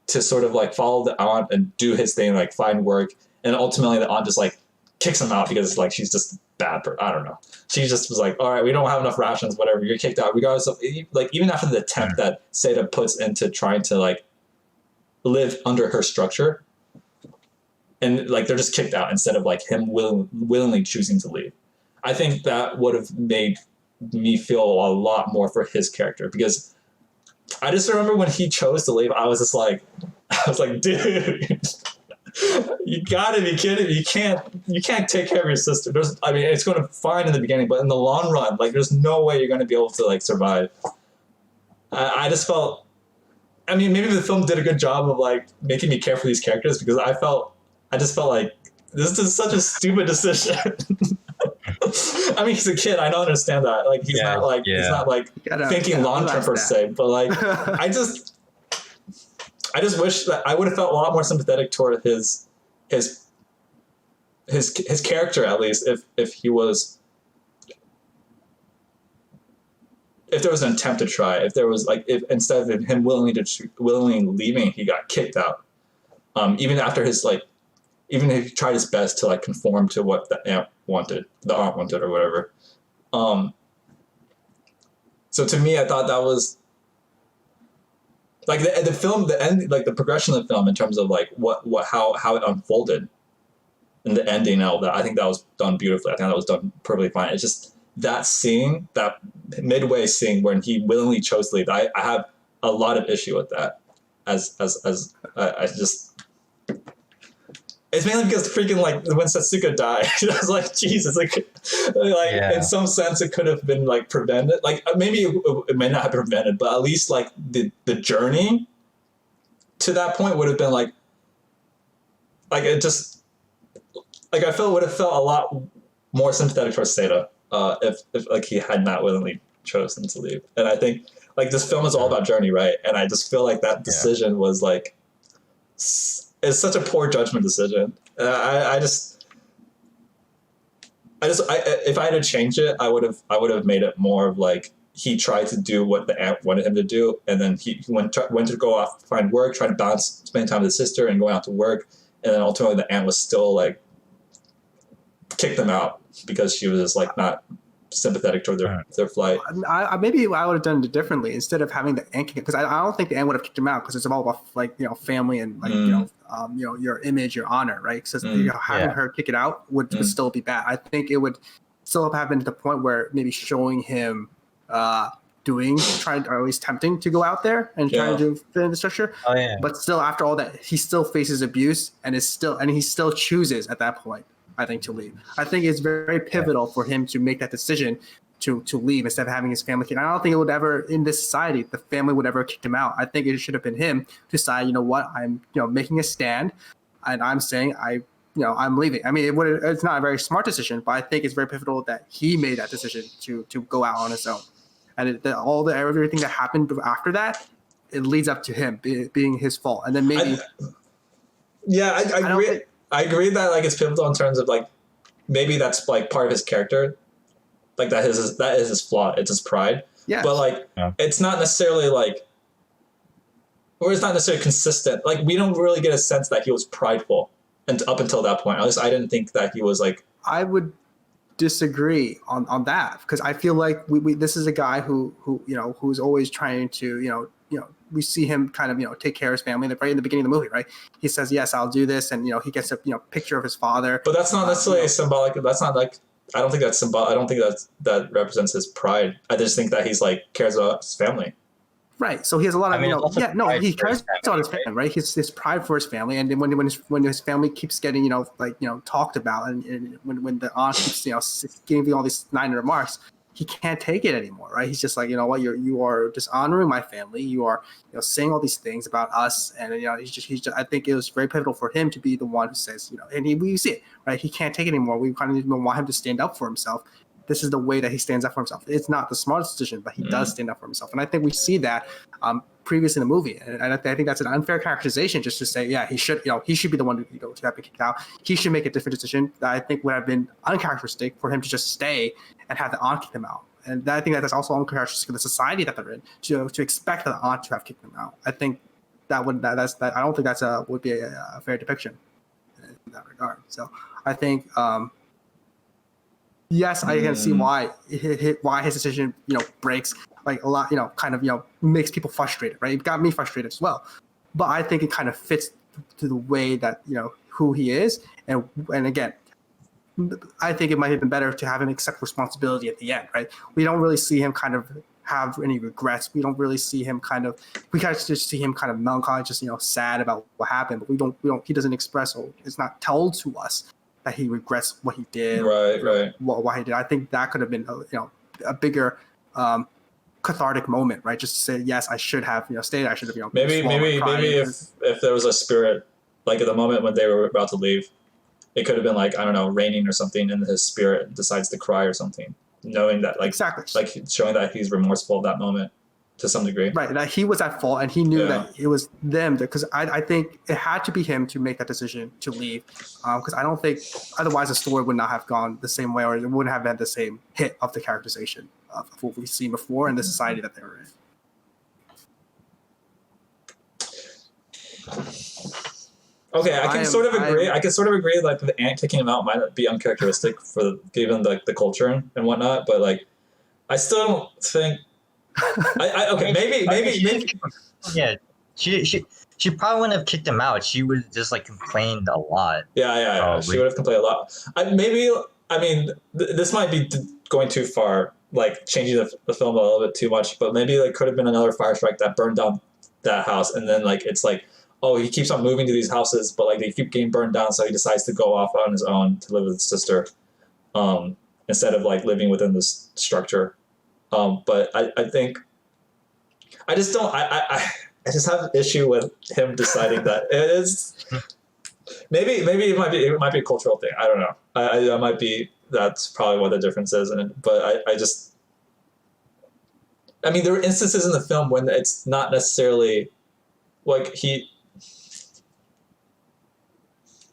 sort of like follow the aunt and do his thing, like find work, and ultimately the aunt just like kicks him out because like she's just bad. I don't know. She just was like, all right, we don't have enough rations, whatever. You're kicked out, regardless of like even after the attempt that Seita puts into trying to like live under her structure. And like they're just kicked out instead of like him willingly choosing to leave. I think that would have made me feel a lot more for his character, because I just remember when he chose to leave, I was like, dude, you gotta be kidding me. You can't take care of your sister. It's going to fine in the beginning, but in the long run, like there's no way you're going to be able to like survive. I just felt, maybe the film did a good job of like making me care for these characters, because I just felt like this is such a stupid decision. He's a kid. I don't understand that. Like he's not like thinking long term per se. But like, I just wish that I would have felt a lot more sympathetic toward his character, at least if there was an attempt to try. If there was like, if instead of him willingly leaving, he got kicked out. Even after even if he tried his best to like conform to what the aunt wanted or whatever. So to me, I thought that was like the film, the end, like the progression of the film in terms of like how it unfolded and the ending and all that. I think that was done beautifully. I think that was done perfectly fine. It's just that scene, that midway scene when he willingly chose to leave. I have a lot of issue with that. It's mainly because freaking like when Setsuko died, I was like, Jesus, in some sense it could have been like prevented. Like maybe it may not have been prevented, but at least like the journey to that point would have been like it just like I would have felt a lot more sympathetic towards Seita if like he had not willingly chosen to leave. And I think like this film is all about journey, right? And I just feel like that decision was like. It's such a poor judgment decision. If I had to change it, I would have made it more of like he tried to do what the aunt wanted him to do, and then he went to go off to find work, try to balance spending time with his sister and going out to work, and then ultimately the aunt was still like kicked them out because she was just like not sympathetic toward their flight. Maybe I would have done it differently instead of having the aunt kick, because I don't think the aunt would have kicked him out, because it's all about like family and like your image, your honor, right? So having her kick it out would still be bad. I think it would still have been to the point where maybe showing him trying or at least tempting to go out there and trying to fit in the structure. But still, after all that, he still faces abuse and he still chooses at that point, I think, to leave. I think it's very pivotal for him to make that decision to leave instead of having his family kick. I don't think it would ever, in this society, the family would ever kick him out. I think it should have been him to decide, you know what, I'm making a stand, and I'm saying I'm leaving. It's not a very smart decision, but I think it's very pivotal that he made that decision to go out on his own. And everything that happened after that, it leads up to him being his fault. And then maybe I agree that like it's pivotal in terms of like maybe that's like part of his character, like that is his flaw. It's his pride. Yeah. But like it's not necessarily like, or it's not necessarily consistent. Like we don't really get a sense that he was prideful, and up until that point, at least I didn't think that he was like. I would disagree on that, because I feel like we this is a guy who's always trying to we see him kind of take care of his family right in the beginning of the movie, right? He says, yes, I'll do this, and he gets a picture of his father. But that's not necessarily symbolic. That's not like, I don't think that's symbolic. I don't think that represents his pride. I just think that he's like cares about his family. Right. So he has a lot of, he cares about his family, right? His pride for his family. And then when his family keeps getting, talked about, and when the aunt keeps, giving all these snide remarks, he can't take it anymore, right? He's just like, you know what, you are dishonoring my family. You are, saying all these things about us. And, he's just, I think it was very pivotal for him to be the one who says, and we see it, right? He can't take it anymore. We kind of want him to stand up for himself. This is the way that he stands up for himself. It's not the smartest decision, but he does stand up for himself. And I think we see that previous in the movie. And I think that's an unfair characterization just to say, yeah, he should be the one to have been kicked out. He should make a different decision that I think would have been uncharacteristic for him to just stay and have the aunt kick him out. And I think that's also uncharacteristic of the society that they're in to expect the aunt to have kicked him out. I think I don't think that's would be a fair depiction in that regard. So I think, yes, I can see why his decision, breaks like a lot, makes people frustrated, right? It got me frustrated as well. But I think it kind of fits to the way that, who he is. And again, I think it might have been better to have him accept responsibility at the end, right? We don't really see him kind of have any regrets. We don't really see him we kind of just see him kind of melancholy, just, sad about what happened. But he doesn't express, or it's not told to us that he regrets what he did, right. What he did. I think that could have been, a bigger cathartic moment, right? Just to say, yes, I should have, stayed. I should have, maybe if there was a spirit, like at the moment when they were about to leave, it could have been like, I don't know, raining or something, and his spirit decides to cry or something, knowing that, like, exactly, like showing that he's remorseful at that moment to some degree. Right, that he was at fault, and he knew that it was them. Because I think it had to be him to make that decision to leave. Because I don't think otherwise the story would not have gone the same way, or it wouldn't have had the same hit of the characterization of what we've seen before in the society that they were in. Okay, I can sort of agree. I can sort of agree. Like the ant kicking him out might be uncharacteristic for given the culture and whatnot, but like I still don't think. Okay, maybe. Yeah, she probably wouldn't have kicked him out. She would just like complained a lot. Yeah. She would have complained a lot. This might be going too far, like changing the film a little bit too much. But maybe like could have been another fire strike that burned down that house, and then like it's like, oh, he keeps on moving to these houses, but like they keep getting burned down, so he decides to go off on his own to live with his sister, instead of like living within this structure. But I think I just don't. I just have an issue with him deciding that it is. Maybe it might be a cultural thing. I don't know. I might be. That's probably what the difference is. But I just. I mean, there are instances in the film when it's not necessarily like he's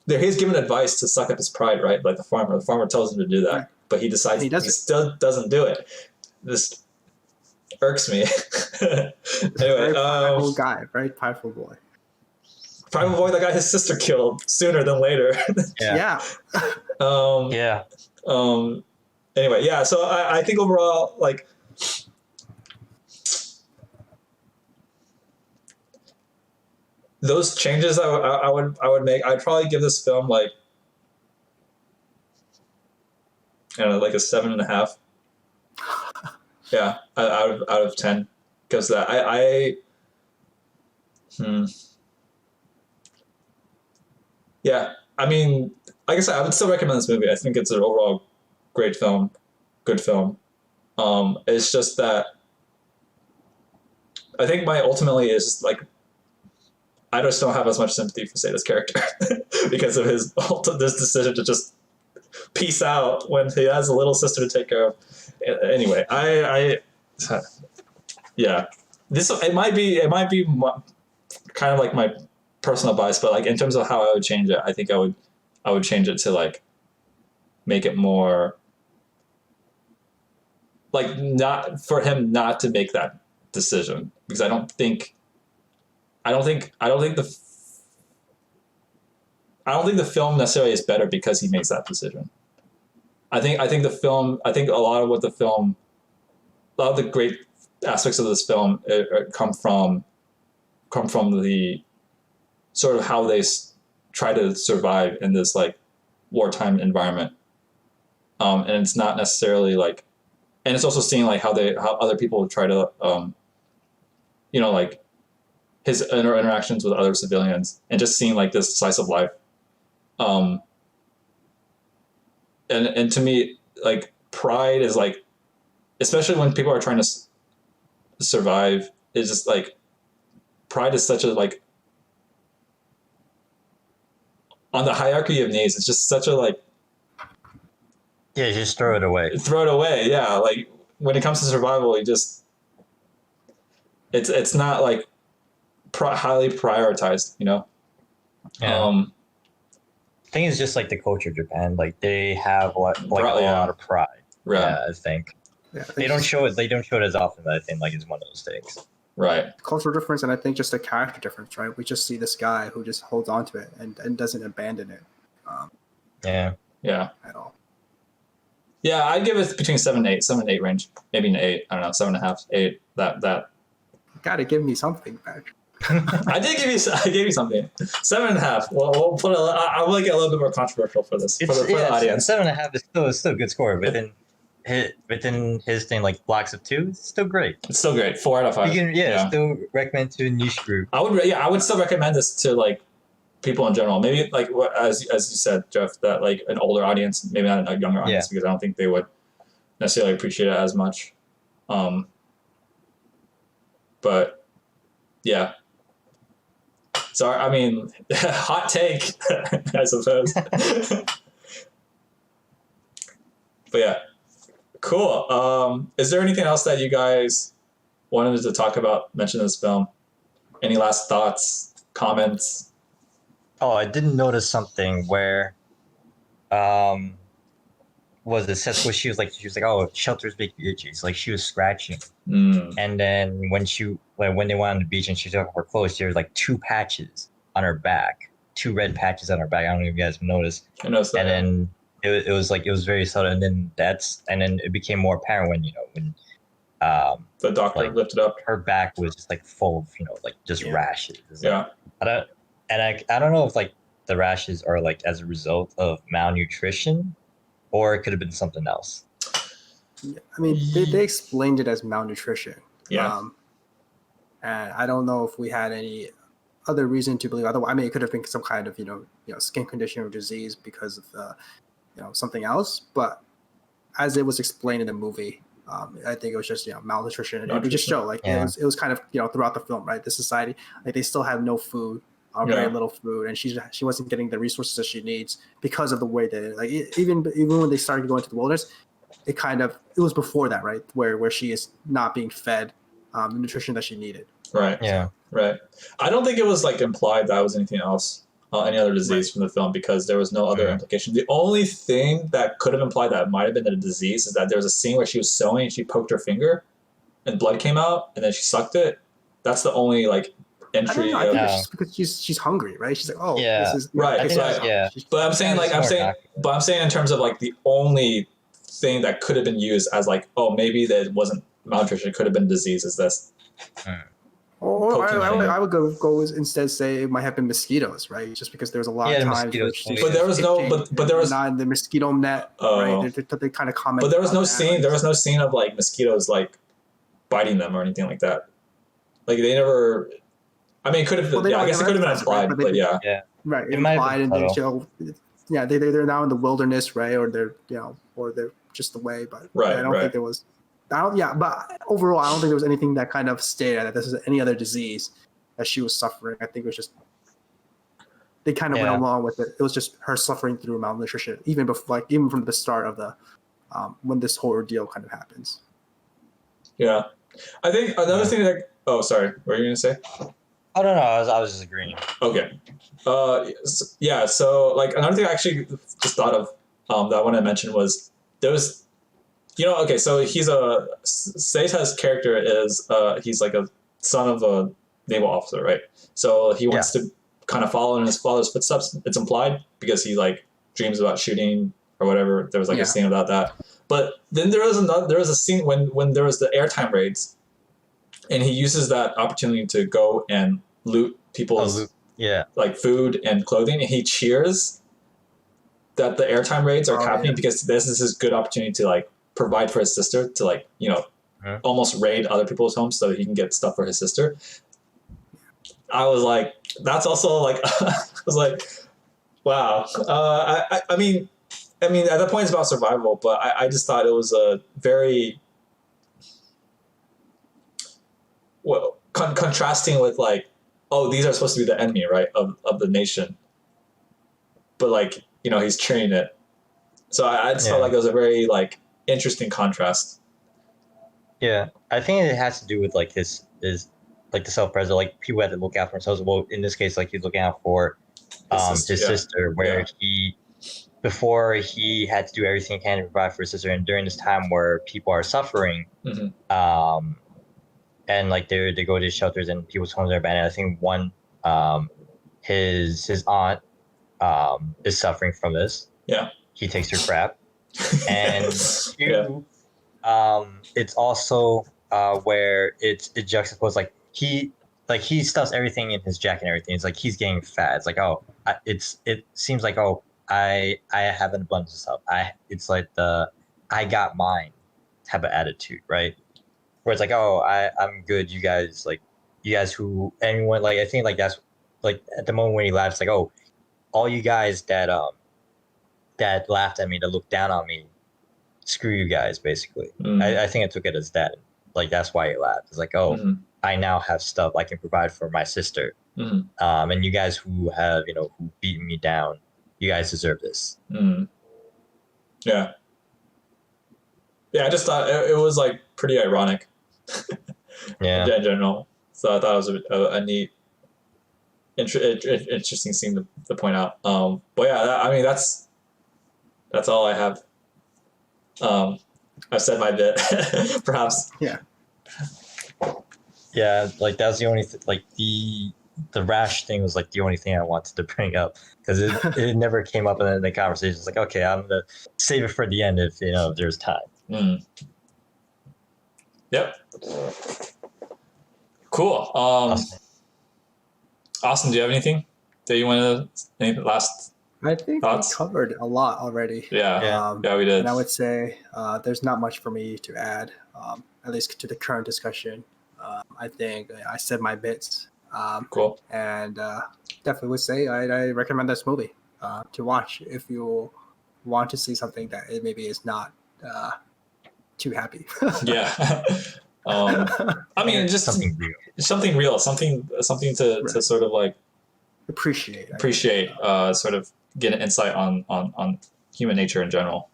given advice to suck up his pride, right? Like the farmer tells him to do that, right. But he decides he still doesn't do it. This irks me. Anyway, prideful guy, very prideful boy. Prideful boy that got his sister killed sooner than later. Yeah. Anyway, yeah. So I think overall, like, those changes I would make. I'd probably give this film like, I don't know, like a 7.5. Yeah, out of 10, because yeah. I mean, like I said, I would still recommend this movie. I think it's an overall great film, good film. It's just that I think ultimately is like I just don't have as much sympathy for Seita's character because of this decision to just peace out when he has a little sister to take care of. Anyway, yeah, it might be kind of like my personal bias, but like in terms of how I would change it, I think I would change it to like make it more like not for him not to make that decision, because I don't think the film necessarily is better because he makes that decision. I think a lot of the great aspects of this film come from the sort of how they try to survive in this like wartime environment, and it's not necessarily like, and it's also seeing like how other people try to like his interactions with other civilians and just seeing like this slice of life. And to me, like pride is like, especially when people are trying to survive, is just like pride is such a like on the hierarchy of needs. It's just such a like just throw it away. Throw it away, yeah. Like when it comes to survival, you just it's not like highly prioritized, Yeah. I think it's just like the culture of Japan. Like they have a lot of pride. Yeah, I think. Yeah, they don't show it. They don't show it as often. But I think like it's one of those things. Right. Cultural difference, and I think just a character difference. Right. We just see this guy who just holds on to it and doesn't abandon it. Yeah. At all. Yeah, I'd give it between 7 and 8 range. Maybe an 8. I don't know, 7.5, 8. That. Gotta give me something back. I gave you something. 7.5. Well, we'll put I will get a little bit more controversial for this for the audience. 7.5 is still a good score within his thing, like Blocks of 2. It's still great. It's still great. 4 out of 5. You can still recommend to a niche group. I would still recommend this to like people in general. Maybe like as you said, Jeff, that like an older audience, maybe not a younger audience, because I don't think they would necessarily appreciate it as much. But yeah. So I mean, hot take, I suppose. But yeah, cool. Is there anything else that you guys wanted to talk about, mention this film? Any last thoughts, comments? Oh, I didn't notice something where, was it Setsuko? She was like, oh, shelters make you itchy. So like she was scratching, and then when they went on the beach and she took off her clothes, there was like 2 patches on her back, 2 red patches on her back. I don't know if you guys noticed. I noticed that. And then it was very subtle, and then it became more apparent when the doctor lifted up her back was just like full of like just rashes. Yeah. I don't know if like the rashes are like as a result of malnutrition, or it could have been something else. I mean, they explained it as malnutrition. Yeah. And I don't know if we had any other reason to believe otherwise. I mean, it could have been some kind of skin condition or disease because of something else. But as it was explained in the movie, I think it was just malnutrition. And it would just show like it was kind of throughout the film, right? The society, like they still have no food. Very little food, and she wasn't getting the resources that she needs because of the way that like even when they started going to the wilderness, it was before that, right, where she is not being fed the nutrition that she needed. Right. Yeah. Right. I don't think it was like implied that was anything else, any other disease from the film, because there was no other implication. The only thing that could have implied that it might have been a disease is that there was a scene where she was sewing and she poked her finger, and blood came out, and then she sucked it. That's the only like entry. I think it's just because she's hungry, right? She's like, oh, this is right. But I'm saying in terms of like the only thing that could have been used as like, oh, maybe that wasn't malnutrition, it could have been disease. Is this? Or I would go instead say it might have been mosquitoes, right? Just because there was a lot of times but there was not the mosquito net, right? They kind of comment. But there was no scene. There was no scene of like mosquitoes like biting them or anything like that. Like they never. I mean, it could have. I guess it could have been implied, but yeah. Right, implied, and they show. Yeah, they're now in the wilderness, right? Or they're or they're just away. But I don't think there was. But overall, I don't think there was anything that kind of stated that this is any other disease that she was suffering. I think it was just they kind of went along with it. It was just her suffering through malnutrition, even before, even from the start of the when this whole ordeal kind of happens. Yeah, I think another thing that. Oh, sorry. What were you gonna say? Oh no, I was just agreeing. Okay. Yeah. So like another thing I actually just thought of that I want to mention was there was. Okay, so Seita's character is, he's like a son of a naval officer, right? So he wants to kind of follow in his father's footsteps. It's implied because he like dreams about shooting or whatever. There was like a scene about that. But then there was a scene when there was the airtime raids, and he uses that opportunity to go and loot people's like food and clothing, and he cheers that the airtime raids are happening because this is his good opportunity to like provide for his sister to like almost raid other people's homes so he can get stuff for his sister. I was like, that's also like, I was like, wow. I mean, at that point it's about survival, but I just thought it was a very, well, contrasting with like, oh, these are supposed to be the enemy, right, of the nation. But like, he's cheering it. So I just felt like it was a very like interesting contrast. Yeah, I think it has to do with like his like the self-preservation. Like people had to look out for themselves. Well, in this case, like he's looking out for his sister, where he before he had to do everything he can to provide for his sister, and during this time where people are suffering, and like they go to shelters and people's homes are abandoned. I think one, his aunt is suffering from this. Yeah, he takes her crap, and two, it's also where it juxtaposed like he stuffs everything in his jacket and everything. It's like he's getting fat. It's like it seems like I have an abundance of stuff. It's like the I got mine type of attitude, right? Where it's like I'm good. You guys who anyone like I think like that's like at the moment when he laughs like all you guys that laughed at me, that looked down on me, screw you guys, basically. I think I took it as that. Like, that's why he laughed. It's like, I now have stuff I can provide for my sister. And you guys who have, who beaten me down, you guys deserve this. Yeah. Yeah, I just thought it was, like, pretty ironic. In general. So I thought it was a neat, interesting thing to point out. But yeah, that's all I have. I've said my bit, perhaps. Yeah. Yeah, like that was the only like the rash thing was like the only thing I wanted to bring up because it never came up in the conversation. It's like, okay, I'm gonna save it for the end if there's time. Yep. Cool. Austin, do you have anything that you want to? Any last? I think thoughts? We covered a lot already. Yeah, we did. And I would say there's not much for me to add, at least to the current discussion. I think I said my bits. Cool. And definitely would say I recommend this movie to watch if you want to see something that it maybe is not too happy. Yeah. I mean, just something real, something to sort of like appreciate, sort of get an insight on human nature in general.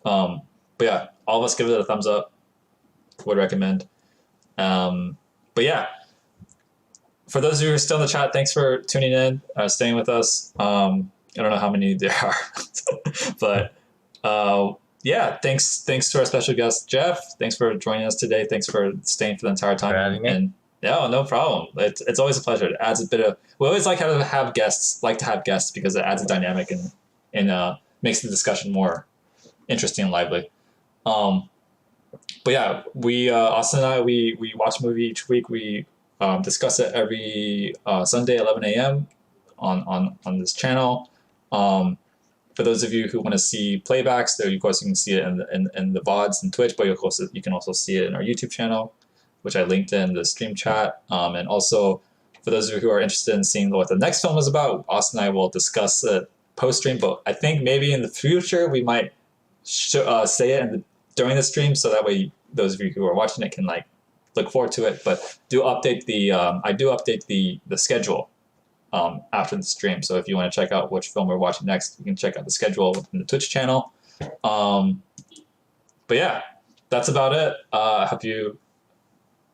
But yeah, all of us give it a thumbs up. Would recommend. But yeah, for those of you who are still in the chat, thanks for tuning in, staying with us. I don't know how many there are, but yeah, thanks to our special guest Jeff. Thanks for joining us today. Thanks for staying for the entire time. And no problem. It's always a pleasure. It adds a bit of. We always like to have guests because it adds a dynamic and makes the discussion more interesting and lively. But yeah, we Austin and I we watch a movie each week. We discuss it every Sunday 11 a.m. on this channel. For those of you who want to see playbacks, there of course you can see it in the VODs and Twitch, but you can also see it in our YouTube channel, which I linked in the stream chat. And also for those of you who are interested in seeing what the next film is about, Austin and I will discuss it post stream. But I think maybe in the future we might say it during the stream, so that way those of you who are watching it can like look forward to it. But I do update the schedule after the stream. So if you want to check out which film we're watching next, you can check out the schedule in the Twitch channel. But yeah, that's about it. I hope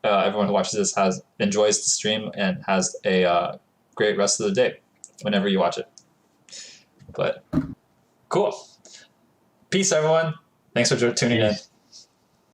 everyone who watches this enjoys the stream and has a great rest of the day whenever you watch it. But cool. Peace, everyone. Thanks for tuning in.